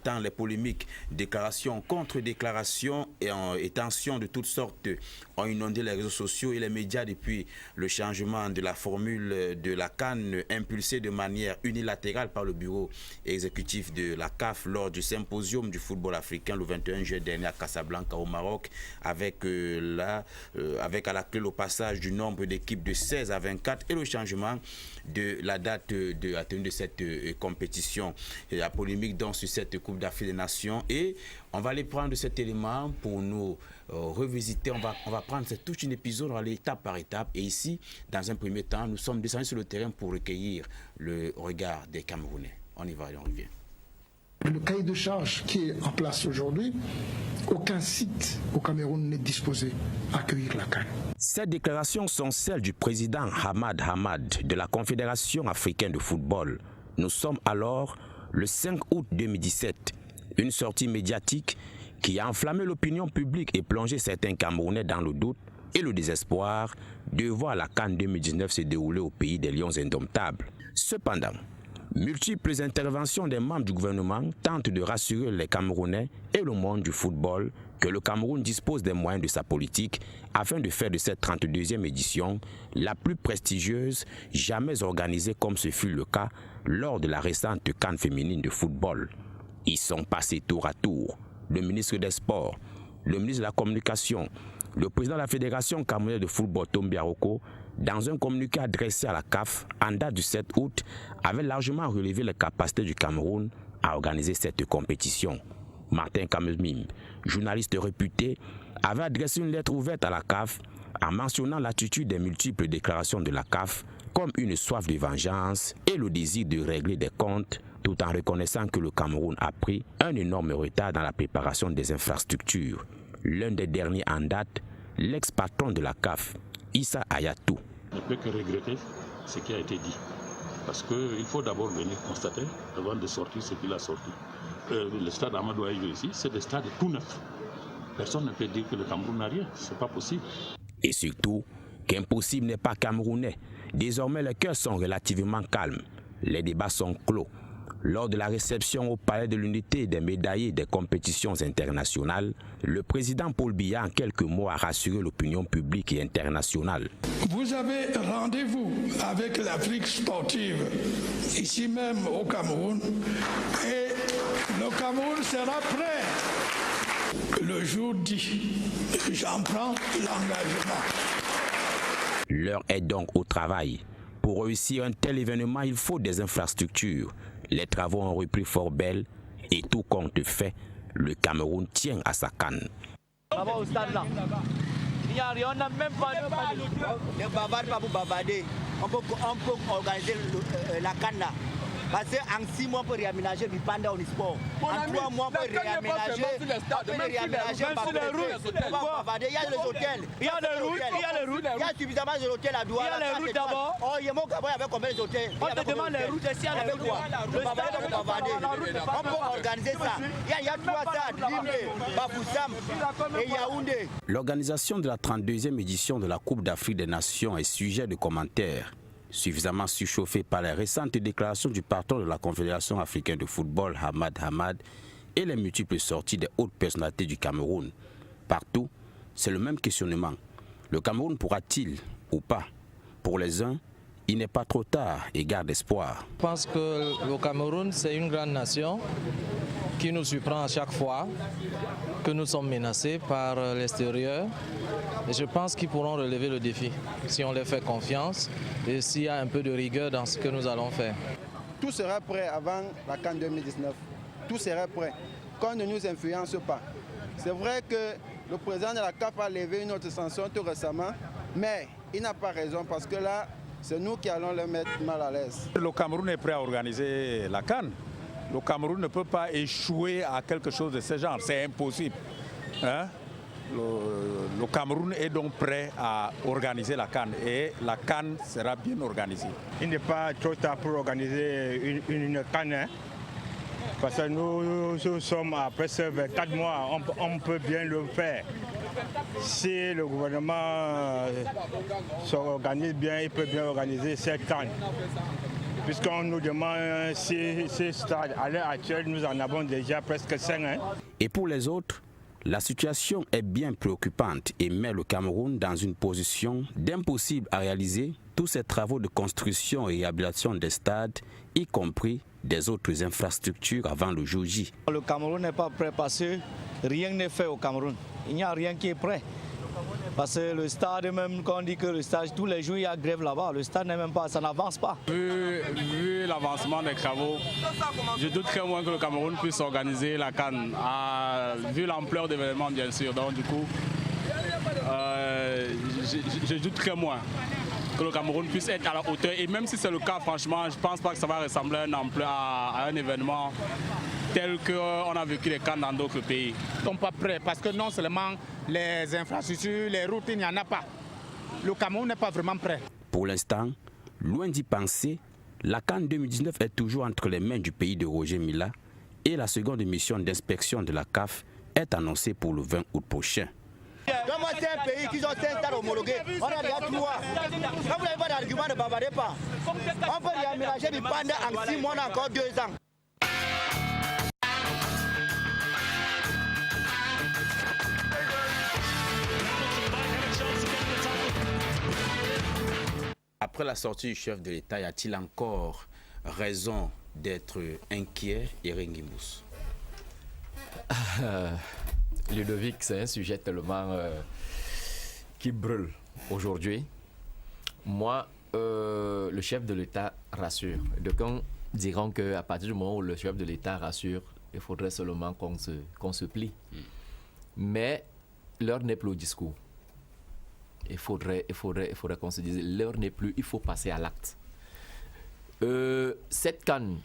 Tant les polémiques, déclarations, contre-déclarations et tensions de toutes sortes ont inondé les réseaux sociaux et les médias depuis le changement de la formule de la CAN impulsée de manière unilatérale par le bureau exécutif de la CAF lors du symposium du football africain le 21 juillet dernier à Casablanca au Maroc, avec à la clé le passage du nombre d'équipes de 16 à 24 et le changement de la date de la tenue de cette compétition. Et la polémique donc sur cette Coupe d'Afrique des Nations, et on va aller prendre cet élément pour nous revisiter. On va prendre tout un épisode, on va aller étape par étape, et ici, dans un premier temps, nous sommes descendus sur le terrain pour recueillir le regard des Camerounais. On y va et on revient. Le cahier de charge qui est en place aujourd'hui, aucun site au Cameroun n'est disposé à accueillir la CAN. Ces déclarations sont celles du président Hamad Hamad de la Confédération africaine de football. Nous sommes alors le 5 août 2017. Une sortie médiatique qui a enflammé l'opinion publique et plongé certains Camerounais dans le doute et le désespoir de voir la CAN 2019 se dérouler au pays des lions indomptables. Cependant, multiples interventions des membres du gouvernement tentent de rassurer les Camerounais et le monde du football que le Cameroun dispose des moyens de sa politique afin de faire de cette 32e édition la plus prestigieuse jamais organisée comme ce fut le cas lors de la récente CAN féminine de football. Ils sont passés tour à tour le ministre des Sports, le ministre de la Communication, le président de la Fédération camerounaise de football Tombi Aroko, dans un communiqué adressé à la CAF en date du 7 août, avait largement relevé les capacités du Cameroun à organiser cette compétition. Martin Kamemim, journaliste réputé, avait adressé une lettre ouverte à la CAF en mentionnant l'attitude des multiples déclarations de la CAF comme une soif de vengeance et le désir de régler des comptes, tout en reconnaissant que le Cameroun a pris un énorme retard dans la préparation des infrastructures. L'un des derniers en date, l'ex-patron de la CAF, Issa Ayatou. On ne peut que regretter ce qui a été dit. Parce qu'il faut d'abord venir constater, avant de sortir ce qu'il a sorti. Le stade Amadou Ahidjo ici, c'est des stades tout neufs. Personne ne peut dire que le Cameroun n'a rien, c'est pas possible. Et surtout, qu'impossible n'est pas camerounais. Désormais, les cœurs sont relativement calmes. Les débats sont clos. Lors de la réception au Palais de l'Unité des médaillés des compétitions internationales, le président Paul Biya, en quelques mots, a rassuré l'opinion publique et internationale. Vous avez rendez-vous avec l'Afrique sportive, ici même au Cameroun, et le Cameroun sera prêt le jour dit. J'en prends l'engagement. L'heure est donc au travail. Pour réussir un tel événement, il faut des infrastructures. Les travaux ont repris fort belle et tout compte fait, le Cameroun tient à sa canne. Au stade là, il n'y a rien, on n'a même pas de bavard, pas pour bavarder. On peut organiser la canne là. Parce qu'en 6 mois, on peut réaménager du Panda au sport. En 3 mois, on peut réaménager. Il y a les hôtels. Il y a les routes. Il y a suffisamment d'hôtels à Douala. Il y a les routes d'abord. Oh, il y a mon Gabon avec combien d'hôtels? On te demande les routes. Ici, il y a les routes. On peut organiser ça. Il y a 3 stades, Limé, Bafoussam et Yaoundé. L'organisation de la 32e édition de la Coupe d'Afrique des Nations est sujet de commentaires. Suffisamment surchauffé par les récentes déclarations du patron de la Confédération africaine de football, Hamad Hamad, et les multiples sorties des hautes personnalités du Cameroun. Partout, c'est le même questionnement. Le Cameroun pourra-t-il ou pas? Pour les uns, il n'est pas trop tard et garde espoir. Je pense que le Cameroun, c'est une grande nation qui nous surprend à chaque fois que nous sommes menacés par l'extérieur. Et je pense qu'ils pourront relever le défi si on leur fait confiance et s'il y a un peu de rigueur dans ce que nous allons faire. Tout sera prêt avant la CAN 2019. Tout sera prêt. Qu'on ne nous influence pas. C'est vrai que le président de la CAF a levé une autre sanction tout récemment, mais il n'a pas raison parce que là, c'est nous qui allons le mettre mal à l'aise. Le Cameroun est prêt à organiser la CAN. Le Cameroun ne peut pas échouer à quelque chose de ce genre. C'est impossible. Hein? Le Cameroun est donc prêt à organiser la CAN et la CAN sera bien organisée. Il n'est pas trop tard pour organiser une CAN. Hein? Parce que nous sommes à presque 4 mois, on peut bien le faire. Si le gouvernement s'organise bien, il peut bien organiser cette CAN. Puisqu'on nous demande si ces stades, à l'heure actuelle, nous en avons déjà presque 5. Hein. Et pour les autres, la situation est bien préoccupante et met le Cameroun dans une position d'impossible à réaliser tous ces travaux de construction et réhabilitation des stades, y compris des autres infrastructures avant le jour J. Le Cameroun n'est pas prêt parce que rien n'est fait au Cameroun. Il n'y a rien qui est prêt. Parce que le stade, même quand on dit que le stade, tous les jours il y a grève là-bas, le stade n'est même pas, ça n'avance pas. Vu l'avancement des travaux, je doute très moins que le Cameroun puisse organiser la CAN, vu l'ampleur des événements bien sûr. Donc du coup, je doute très moins que le Cameroun puisse être à la hauteur. Et même si c'est le cas, franchement, je ne pense pas que ça va ressembler à un événement tel qu'on a vécu les CAN dans d'autres pays. Ils ne sont pas prêts parce que non seulement les infrastructures, les routes, il n'y en a pas. Le Cameroun n'est pas vraiment prêt. Pour l'instant, loin d'y penser, la CAN 2019 est toujours entre les mains du pays de Roger Mila et la seconde mission d'inspection de la CAF est annoncée pour le 20 août prochain. Comme c'est un pays qui ont 5 stades homologués, on a déjà 3. Quand vous n'avez pas d'argument, ne bavardez pas. On peut réaménager du Panda en 6 mois, on a encore 2 ans. Après la sortie du chef de l'État, y a-t-il encore raison d'être inquiet, Eric Gimbous? Ludovic, c'est un sujet tellement qui brûle aujourd'hui. Moi, le chef de l'État rassure. Donc, diront qu'à partir du moment où le chef de l'État rassure, il faudrait seulement qu'on se plie. Mais l'heure n'est plus au discours. Il faudrait qu'on se dise, l'heure n'est plus, il faut passer à l'acte. Cette CAN,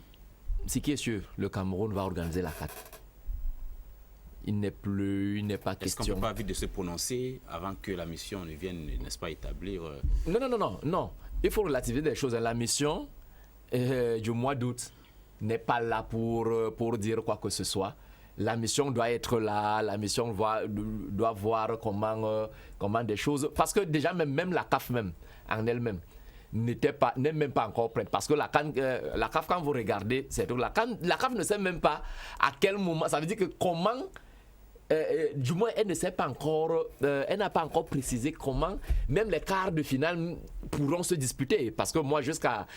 ce qui est sûr, le Cameroun va organiser la CAN. Il n'est pas question. Est-ce qu'on ne peut pas vite de se prononcer avant que la mission ne vienne, n'est-ce pas, établir Non. Il faut relativiser des choses. La mission du mois d'août n'est pas là pour dire quoi que ce soit. La mission doit être là, la mission doit voir comment des choses... Parce que déjà, même la CAF même, en elle-même, n'est même pas encore prête. Parce que la CAF, quand vous regardez, la CAF ne sait même pas à quel moment... Ça veut dire que comment... du moins, elle ne sait pas encore, elle n'a pas encore précisé comment même les quarts de finale pourront se disputer. Parce que moi, jusqu'à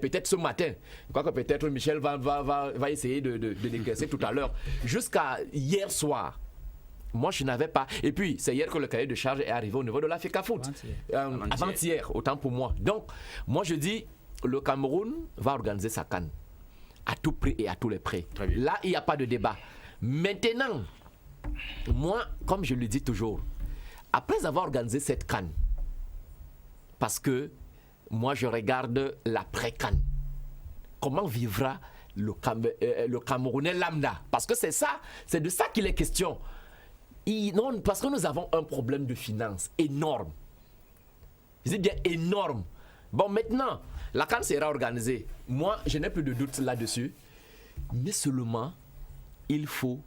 peut-être ce matin, je crois que peut-être Michel va essayer de décaisser tout à l'heure. Jusqu'à hier soir, moi, je n'avais pas. Et puis, c'est hier que le cahier de charge est arrivé au niveau de la FECAFOOT. Avant-hier, autant pour moi. Donc, moi, je dis, le Cameroun va organiser sa CAN à tout prix et à tous les prix. Là, il n'y a pas de débat. Maintenant, moi, comme je le dis toujours, après avoir organisé cette CAN, parce que moi je regarde l'après-CAN, comment vivra le Camerounais lambda? Parce que c'est de ça qu'il est question. Non, parce que nous avons un problème de finances énorme. Je dis bien énorme. Bon, maintenant, la CAN sera organisée. Moi, je n'ai plus de doute là-dessus. Mais seulement, il faut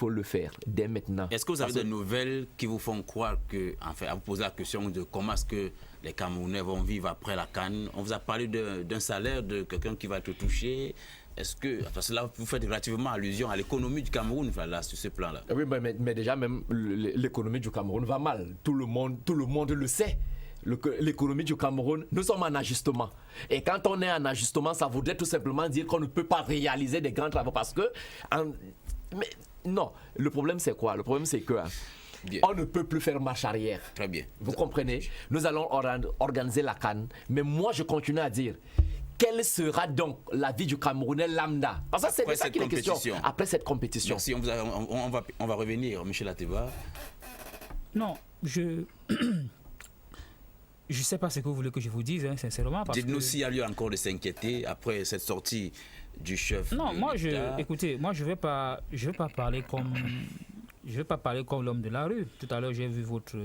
le faire dès maintenant. Est-ce que vous avez des nouvelles qui vous font croire que, enfin, à vous poser la question de comment est-ce que les Camerounais vont vivre après la CAN? On vous a parlé d'un salaire de quelqu'un qui va être touché. Est-ce que, parce que là, vous faites relativement allusion à l'économie du Cameroun, là, sur ce plan-là? Oui, mais déjà, même l'économie du Cameroun va mal. Tout le monde le sait. L'économie du Cameroun, nous sommes en ajustement. Et quand on est en ajustement, ça voudrait tout simplement dire qu'on ne peut pas réaliser des grands travaux parce que... Mais non, le problème c'est quoi? Le problème c'est que on ne peut plus faire marche arrière. Très bien. Vous comprenez? Nous allons organiser la CAN. Mais moi, je continue à dire, quelle sera donc la vie du Camerounais lambda? Parce que c'est de ça qu'il est question. Après cette compétition. Merci, on va revenir, Michel Ateba. Non, je ne sais pas ce que vous voulez que je vous dise, sincèrement. Dites-nous s'il y a lieu encore de s'inquiéter après cette sortie du chef. Non, écoutez, moi je vais pas parler comme l'homme de la rue. Tout à l'heure, j'ai vu votre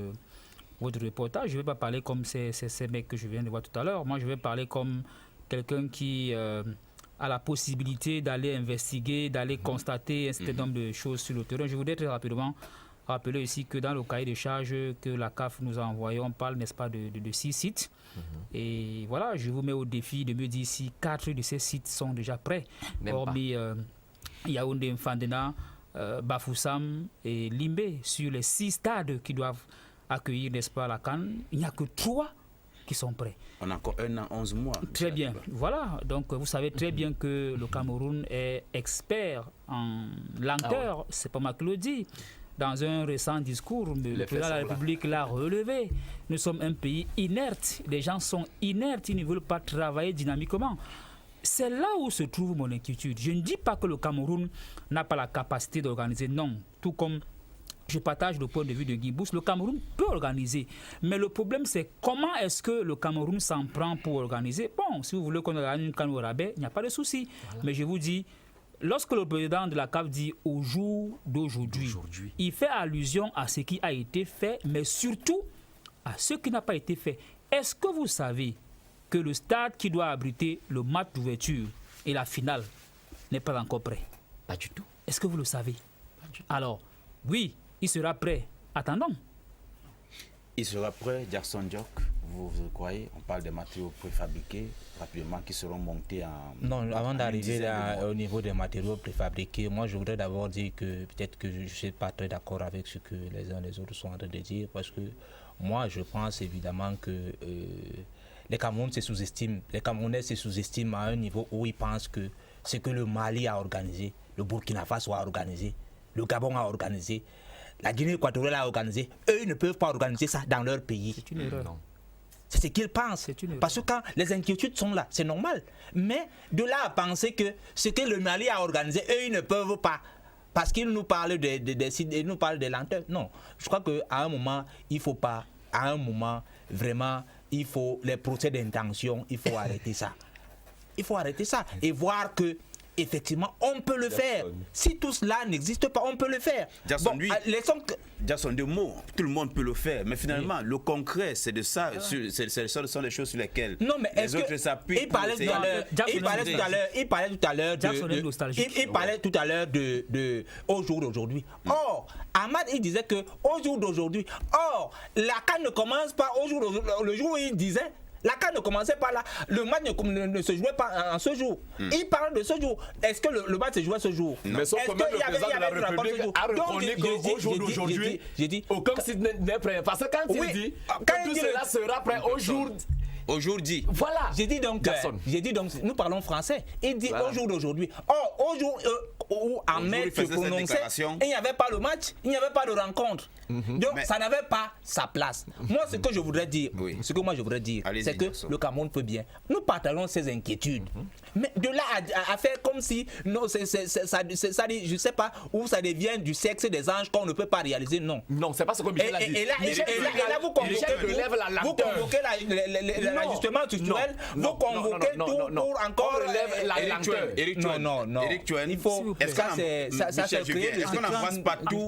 reportage. Je vais pas parler comme ces mecs que je viens de voir tout à l'heure. Moi, je vais parler comme quelqu'un qui a la possibilité d'aller investiguer, d'aller constater un certain nombre de choses sur le terrain. Je voudrais très rapidement rappeler ici que dans le cahier de charges que la CAF nous a envoyé, on parle, n'est-ce pas, de 6 sites. Et voilà, je vous mets au défi de me dire si 4 de ces sites sont déjà prêts. Hormis Yaoundé, Mfandena, Bafoussam et Limbé, sur les 6 stades qui doivent accueillir, n'est-ce pas, la CAN, il n'y a que 3 qui sont prêts. On a encore 1 an, 11 mois. Très bien. Voilà. Donc, vous savez très bien que le Cameroun est expert en lenteur. C'est pas moi qui le dis. Dans un récent discours, le président de la République l'a relevé. Nous sommes un pays inerte. Les gens sont inertes. Ils ne veulent pas travailler dynamiquement. C'est là où se trouve mon inquiétude. Je ne dis pas que le Cameroun n'a pas la capacité d'organiser. Non. Tout comme je partage le point de vue de Guy Bouss, le Cameroun peut organiser. Mais le problème, c'est comment est-ce que le Cameroun s'en prend pour organiser. Bon, si vous voulez qu'on organise une CAN au rabais, il n'y a pas de souci. Voilà. Mais je vous dis, lorsque le président de la CAF dit au jour d'aujourd'hui, il fait allusion à ce qui a été fait, mais surtout à ce qui n'a pas été fait. Est-ce que vous savez que le stade qui doit abriter le match d'ouverture et la finale n'est pas encore prêt? Pas du tout. Est-ce que vous le savez? Alors, oui, il sera prêt. Attendons. Il sera prêt, Jackson Jock, vous croyez? On parle des matériaux préfabriqués, rapidement, qui seront montés en... Non, avant d'arriver au niveau des matériaux préfabriqués, moi je voudrais d'abord dire que peut-être que je ne suis pas très d'accord avec ce que les uns et les autres sont en train de dire, parce que moi je pense évidemment que les Camerounais se sous-estiment à un niveau où ils pensent que ce que le Mali a organisé, le Burkina Faso a organisé, le Gabon a organisé, la Guinée équatoriale a organisé, eux ils ne peuvent pas organiser ça dans leur pays. C'est une erreur. C'est ce qu'ils pensent. Parce que quand les inquiétudes sont là, c'est normal. Mais de là à penser que ce que le Mali a organisé, eux, ils ne peuvent pas. Parce qu'ils nous parlent ils nous parlent de lenteur. Non, je crois qu'à un moment, il ne faut pas. À un moment, vraiment, il faut les procès d'intention, il faut arrêter ça. Il faut arrêter ça et voir que effectivement, on peut le faire. Si tout cela n'existe pas, on peut le faire. Jackson, Jackson, de mots, tout le monde peut le faire. Mais finalement, le concret, c'est de ça. Ce sont les choses sur lesquelles les autres s'appuient. Il parlait tout à l'heure de au jour d'aujourd'hui. Or, Ahmad, il disait que au jour d'aujourd'hui, la CAN ne commence pas au jour d'aujourd'hui. Le jour où il disait, la CAN ne commençait pas là. Le match ne se jouait pas en ce jour. Il parle de ce jour. Est-ce que le match se jouait ce jour? Mais sauf que même le président de la République a reconnu qu'au jour d'aujourd'hui, aucun site n'est prêt. Parce que quand il dit que tout cela sera prêt aujourd'hui. Voilà. J'ai dit donc, nous parlons français. Il dit au jour d'aujourd'hui. Or, au jour où Ahmed se prononçait, il n'y avait pas le match, il n'y avait pas de rencontre. Donc, ça n'avait pas sa place. Moi, ce que je voudrais dire, c'est que le Cameroun peut bien. Nous partageons ces inquiétudes. Mais de là à faire comme si, non, ça, je ne sais pas, où ça devient du sexe des anges qu'on ne peut pas réaliser, non. Non, c'est pas ce que Michel a dit. Et là, vous convoquez l'ajustement structurel, vous convoquez tout pour encore la lenteur. Non. Il faut. Est-ce qu'on n'en passe pas tout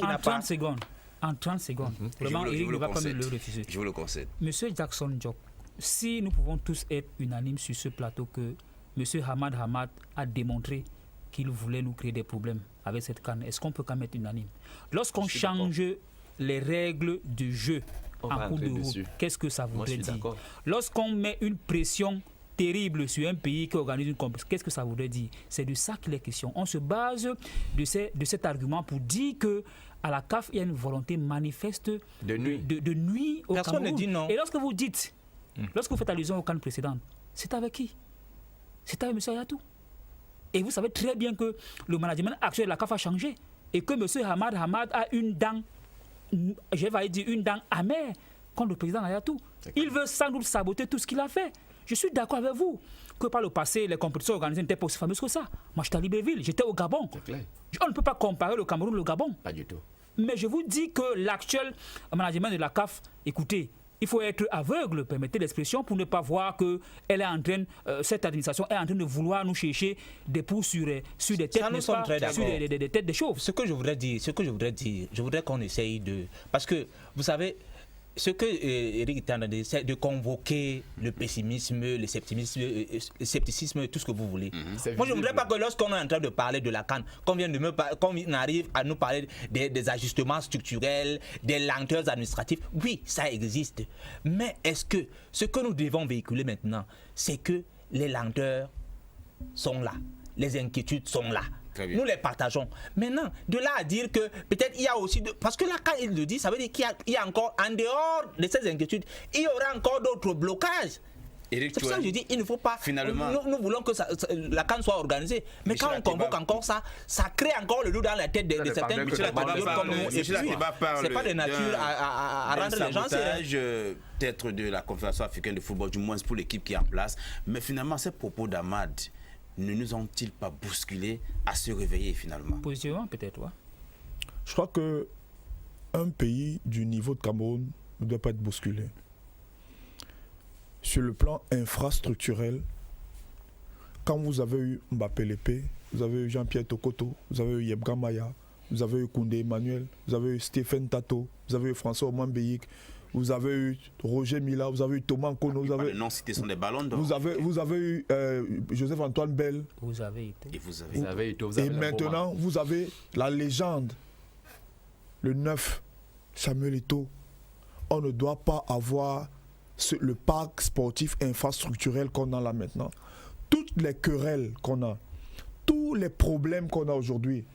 en 30 secondes. Vraiment, Eric ne va pas me le refuser. Je vous le concède. Monsieur Jackson Diop, si nous pouvons tous être unanimes sur ce plateau que Monsieur Hamad a démontré qu'il voulait nous créer des problèmes avec cette CAN, est-ce qu'on peut quand même être unanime? Lorsqu'on change les règles du jeu en cours de route, qu'est-ce que ça voudrait dire? Lorsqu'on met une pression terrible sur un pays qui organise une compétition, qu'est-ce que ça voudrait dire? C'est de ça qu'il est question. On se base de cet argument pour dire que à la CAF, il y a une volonté manifeste de nuire au Personne Cameroun. ne dit non. Et lorsque vous dites, lorsque vous faites allusion aux CAN précédentes, c'est avec qui? C'est avec M. Ayatou. Et vous savez très bien que le management actuel de la CAF a changé et que M. Hamad a une dent, une dent amère contre le président Ayatou. Il veut sans doute saboter tout ce qu'il a fait. Je suis d'accord avec vous que par le passé, les compétitions organisées n'étaient pas aussi fameuses que ça. Moi, j'étais à Libreville, j'étais au Gabon. On ne peut pas comparer le Cameroun et le Gabon. Pas du tout. Mais je vous dis que l'actuel management de la CAF, écoutez, il faut être aveugle, permettez l'expression, pour ne pas voir que elle est en train, cette administration est en train de vouloir nous chercher des poux sur des têtes, sur des têtes de chauves. Ce que je voudrais dire, je voudrais qu'on essaye de... Parce que, vous savez, ce que Eric est en train de dire, c'est de convoquer le pessimisme, le scepticisme, tout ce que vous voulez. Moi, je ne voudrais pas que lorsqu'on est en train de parler de la CAN, qu'on arrive à nous parler des ajustements structurels, des lenteurs administratives. Oui, ça existe. Mais est-ce que ce que nous devons véhiculer maintenant, c'est que les lenteurs sont là, les inquiétudes sont là. Nous les partageons. Maintenant, de là à dire que peut-être il y a aussi... Parce que là, quand il le dit, ça veut dire qu'il y a encore, en dehors de ces inquiétudes, il y aura encore d'autres blocages. C'est pour ça que je dis, il ne faut pas... Finalement, nous voulons que la CAN soit organisée. Mais quand on convoque encore ça, ça crée encore le doute dans la tête de certains... Michel Atiba parle c'est pas de nature à rendre les gens... peut-être de la Confédération africaine de football, du moins pour l'équipe qui est en place. Mais finalement, ces propos d'Ahmad ne nous ont-ils pas bousculés à se réveiller finalement? Positivement, peut-être, ouais. Je crois qu'un pays du niveau de Cameroun ne doit pas être bousculé. Sur le plan infrastructurel, quand vous avez eu Mbappé Lépé, vous avez eu Jean-Pierre Tokoto, vous avez eu Yebga Maya, vous avez eu Koundé Emmanuel, vous avez eu Stéphane Tato, vous avez eu François Omambéik, vous avez eu Roger Mila, vous avez eu Thomas Nkono, vous avez... Les noms cités sont des ballons d'or. Vous avez eu Joseph-Antoine Bell. Vous avez été. Et maintenant, vous avez la légende, le 9, Samuel Eto'o. On ne doit pas avoir le parc sportif infrastructurel qu'on a là maintenant. Toutes les querelles qu'on a, tous les problèmes qu'on a aujourd'hui,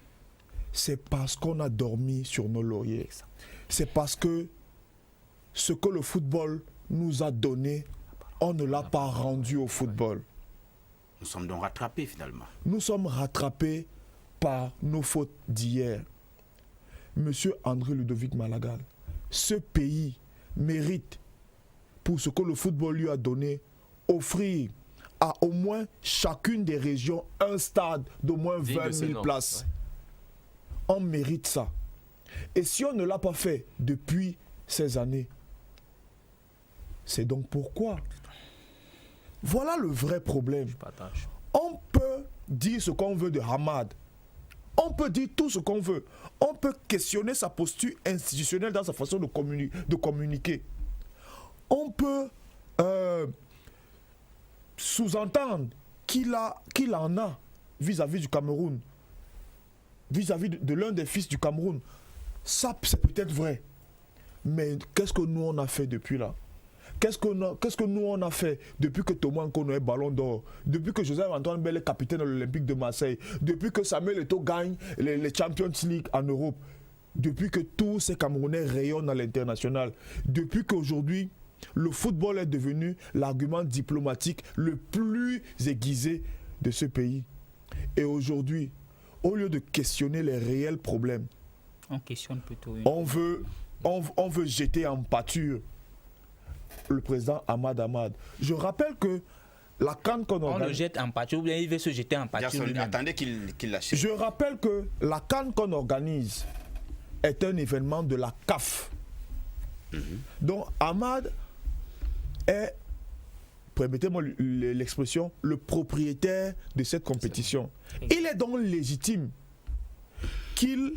c'est parce qu'on a dormi sur nos lauriers. C'est parce que ce que le football nous a donné, on ne l'a pas rendu au football. Nous sommes donc rattrapés finalement. Nous sommes rattrapés par nos fautes d'hier. Monsieur André Ludovic Malagal, ce pays mérite pour ce que le football lui a donné, offrir à au moins chacune des régions un stade d'au moins 20 000 places. Ouais. On mérite ça. Et si on ne l'a pas fait depuis ces années, c'est donc pourquoi. Voilà le vrai problème. On peut dire ce qu'on veut de Hamad. On peut dire tout ce qu'on veut. On peut questionner sa posture institutionnelle dans sa façon de communiquer. On peut sous-entendre qu'il en a vis-à-vis du Cameroun, vis-à-vis de l'un des fils du Cameroun. Ça, c'est peut-être vrai. Mais qu'est-ce que nous, on a fait depuis là? Qu'est-ce que nous, on a fait depuis que Thomas Nkono est ballon d'or, depuis que Joseph-Antoine Bell est capitaine de l'Olympique de Marseille, depuis que Samuel Eto'o gagne les Champions League en Europe, depuis que tous ces Camerounais rayonnent à l'international, depuis qu'aujourd'hui, le football est devenu l'argument diplomatique le plus aiguisé de ce pays. Et aujourd'hui, au lieu de questionner les réels problèmes, on questionne plutôt. On veut jeter en pâture le président Hamad. Je rappelle que la CAN qu'on organise... On le jette en pâture ou bien il veut se jeter en pâture lui-même. Attendez qu'il lâche. Je rappelle que la CAN qu'on organise est un événement de la CAF. Donc Hamad est, permettez-moi l'expression, le propriétaire de cette compétition. Il est donc légitime qu'il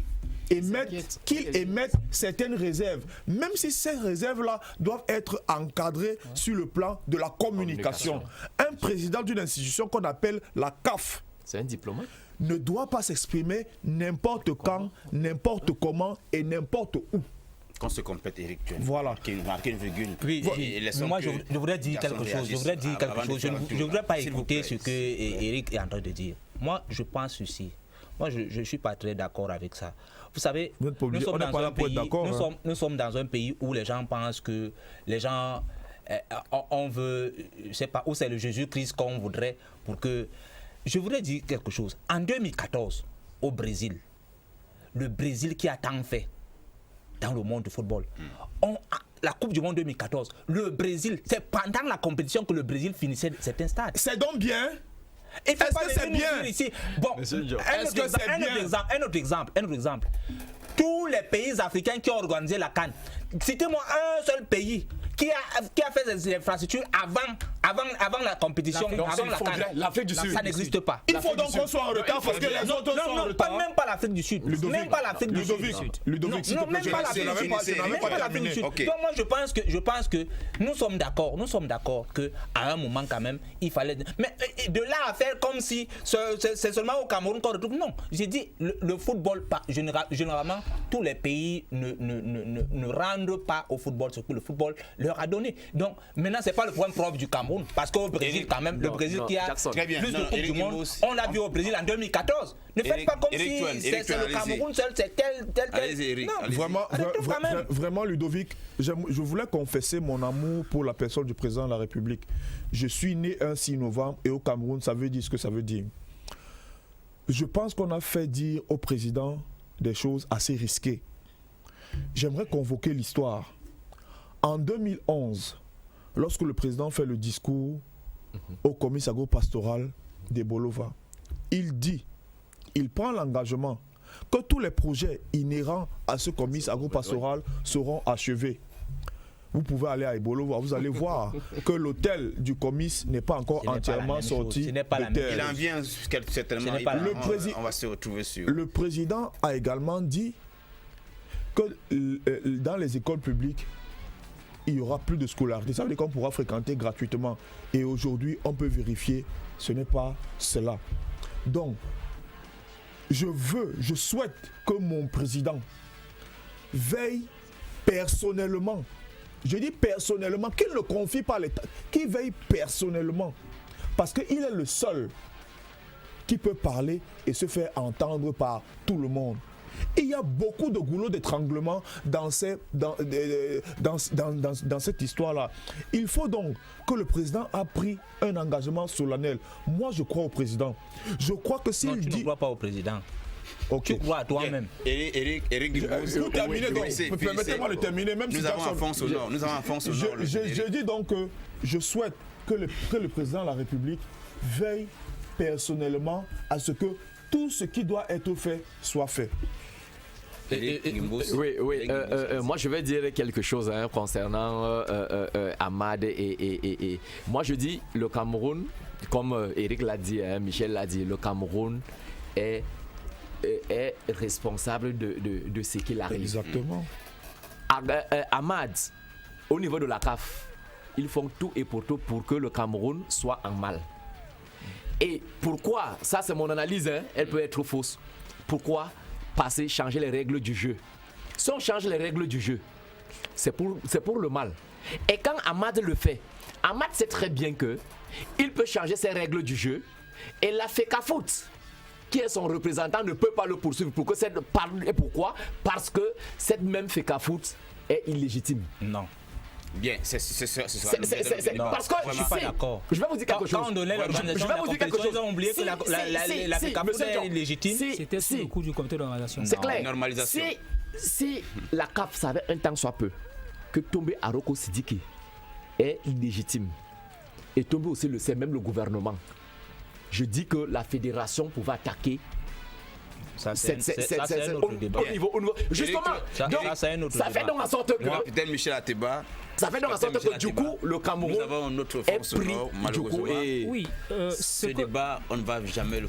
émette certaines réserves, même si ces réserves-là doivent être encadrées sur le plan de la communication. Un président d'une institution qu'on appelle la CAF, c'est un diplomate, ne doit pas s'exprimer n'importe quand, n'importe comment et n'importe où. Qu'on se complète, Eric, tu as voilà. marqué une virgule. Oui, moi je voudrais dire quelque chose. Je ne voudrais pas écouter ce que Eric est en train de dire. Moi, je pense ceci. Moi, je ne suis pas très d'accord avec ça. Vous savez, nous sommes dans un pays où les gens pensent que les gens, on veut, je ne sais pas, où c'est le Jésus-Christ qu'on voudrait pour que... Je voudrais dire quelque chose. En 2014, au Brésil, le Brésil qui a tant fait dans le monde du football, la Coupe du Monde 2014, le Brésil, c'est pendant la compétition que le Brésil finissait certains stades. C'est donc bien. Est-ce que c'est bien ici? Bon, un autre exemple. Tous les pays africains qui ont organisé la CAN, citez-moi un seul pays qui a fait des infrastructures avant la compétition, avant la CAN. L'Afrique du Sud. Ça n'existe pas. Il faut donc qu'on soit en retard parce que les autres sont en retard. Même pas l'Afrique du Sud. Même pas l'Afrique du Sud. Ludovic, non, même pas l'Afrique du Sud. Donc moi je pense que nous sommes d'accord qu'à un moment quand même, il fallait... Mais de là à faire comme si c'est seulement au Cameroun qu'on retrouve... Non, j'ai dit le football, généralement, tous les pays ne rendent pas au football ce que le football leur a donné. Donc maintenant, c'est pas le point propre du Cameroun, parce qu'au Brésil, quand même, le Brésil qui a plus de Coupe du Monde, on l'a vu au Brésil en 2014. Ne faites pas comme si c'est le Cameroun seul, c'est tel. Non, vraiment, Ludovic, je voulais confesser mon amour pour la personne du président de la République. Je suis né un 6 novembre et au Cameroun, ça veut dire ce que ça veut dire. Je pense qu'on a fait dire au président des choses assez risquées. J'aimerais convoquer l'histoire. En 2011, lorsque le président fait le discours au comice agro-pastoral de Bolova, il prend l'engagement que tous les projets inhérents à ce comice agro-pastoral seront achevés. Vous pouvez aller à Bolova, vous allez voir que l'hôtel du comice n'est pas encore entièrement sorti de terre. Il en vient certainement. On va se retrouver sur. Le président a également dit que dans les écoles publiques, il n'y aura plus de scolarité. Ça veut dire qu'on pourra fréquenter gratuitement. Et aujourd'hui, on peut vérifier, ce n'est pas cela. Donc, je souhaite que mon président veille personnellement, je dis personnellement, qu'il ne confie pas l'État, qu'il veille personnellement. Parce qu'il est le seul qui peut parler et se faire entendre par tout le monde. Il y a beaucoup de goulots d'étranglement dans cette histoire-là. Il faut donc que le président a pris un engagement solennel. Moi, je crois au président. Je crois que s'il dit... Tu ne crois pas au président. Tu crois à toi-même. Eric Pour terminer, permettez-moi de terminer. Même nous avons Alphonse au nord. Je dis donc que je souhaite que le président de la République veille personnellement à ce que tout ce qui doit être fait soit fait. Moi je vais dire quelque chose concernant Hamad et moi je dis le Cameroun, comme Eric l'a dit, Michel l'a dit, le Cameroun est responsable de ce qu'il arrive. Exactement. Hamad, au niveau de la CAF, ils font tout et pour tout pour que le Cameroun soit en mal. Et pourquoi? Ça c'est mon analyse, elle peut être fausse. Pourquoi changer les règles du jeu? Si on change les règles du jeu, c'est pour le mal. Et quand Hamad le fait, Hamad sait très bien que il peut changer ses règles du jeu et la FECAFOOT, qui est son représentant, ne peut pas le poursuivre. Pourquoi? Parce que cette même FECAFOOT est illégitime. Non. Bien, c'est parce que je suis pas d'accord. Je vais vous dire quelque chose. Quand on donnait l'organisation de la compétition, ils ont oublié que la FECAFOOT est illégitime. C'était sous le coup du comité d'organisation. C'est clair. Normalisation. Si la CAF savait un temps soit peu que Tombé Aroko Sidiki est illégitime et Tombé aussi le sait, même le gouvernement, je dis que la fédération pouvait attaquer. Ça, c'est un autre débat. Au niveau, justement, ça fait donc en sorte que. Capitaine Michel Ateba. Ça fait donc en sorte que du coup, le Cameroun. Nous avons notre force au nord, malheureusement. Oui, ce débat, on ne va jamais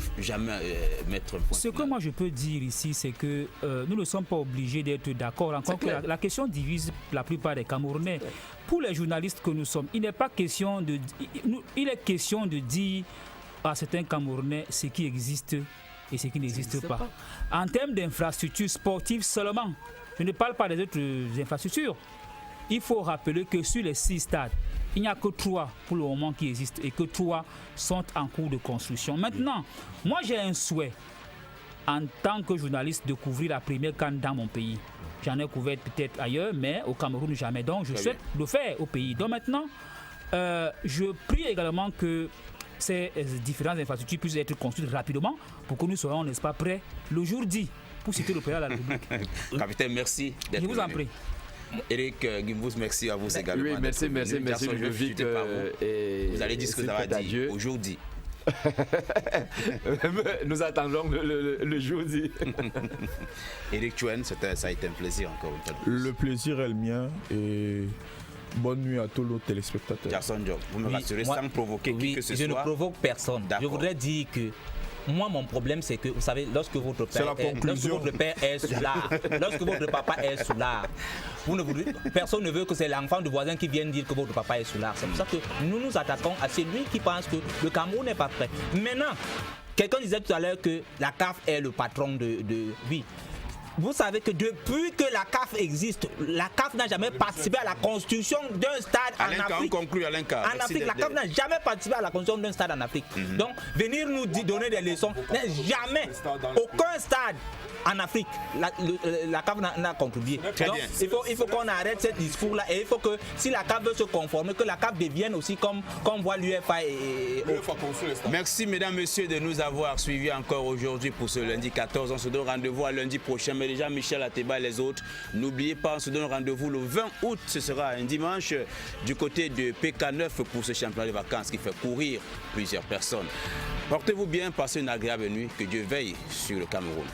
mettre un point. Ce que moi je peux dire ici, c'est que nous ne sommes pas obligés d'être d'accord. Encore que la question divise la plupart des Camerounais. Pour les journalistes que nous sommes, il n'est pas question de. Il est question de dire à certains Camerounais ce qui existe et ce qui n'existe pas. En termes d'infrastructures sportives seulement, je ne parle pas des autres infrastructures. Il faut rappeler que sur les 6 stades, il n'y a que 3 pour le moment qui existent et que 3 sont en cours de construction. Maintenant, moi j'ai un souhait en tant que journaliste de couvrir la première CAN dans mon pays. J'en ai couvert peut-être ailleurs, mais au Cameroun jamais. Donc je souhaite le faire au pays. Donc maintenant, je prie également que ces différentes infrastructures puissent être construites rapidement pour que nous soyons, n'est-ce pas, prêts le jour dit pour citer le président de la République. Capitaine, merci d'être venu. Je vous en prie. Eric Gimbous, merci à vous également. Oui, merci. Je veux vite. Vous allez dire ce que ça va dire aujourd'hui. Nous attendons le jeudi. Eric Chuen, ça a été un plaisir encore une fois. Le plaisir est le mien et bonne nuit à tous nos téléspectateurs. Jackson Job, vous me rassurez sans provoquer qui que ce soit. Je ne provoque personne. Je voudrais dire que moi, mon problème, c'est que, vous savez, lorsque votre père est soulard, lorsque votre papa est soulard, personne ne veut que c'est l'enfant du voisin qui vienne dire que votre papa est soulard. C'est pour ça que nous nous attaquons à celui qui pense que le Cameroun n'est pas prêt. Maintenant, quelqu'un disait tout à l'heure que la CAF est le patron de oui. Vous savez que depuis que la CAF existe, la CAF n'a jamais participé à la construction d'un stade en Afrique. En Afrique, la CAF n'a jamais participé à la construction d'un stade en Afrique. Donc, venir nous donner des leçons, jamais, aucun stade en Afrique, la CAF n'a contribué. Donc, il faut qu'on arrête ce discours-là et il faut que si la CAF veut se conformer, que la CAF devienne aussi comme voit l'UEFA et Merci mesdames, messieurs de nous avoir suivis encore aujourd'hui pour ce lundi 14. On se donne rendez-vous à lundi prochain. Mais déjà Michel Ateba et les autres, n'oubliez pas, on se donne rendez-vous le 20 août. Ce sera un dimanche du côté de PK9 pour ce championnat de vacances qui fait courir plusieurs personnes. Portez-vous bien, passez une agréable nuit. Que Dieu veille sur le Cameroun.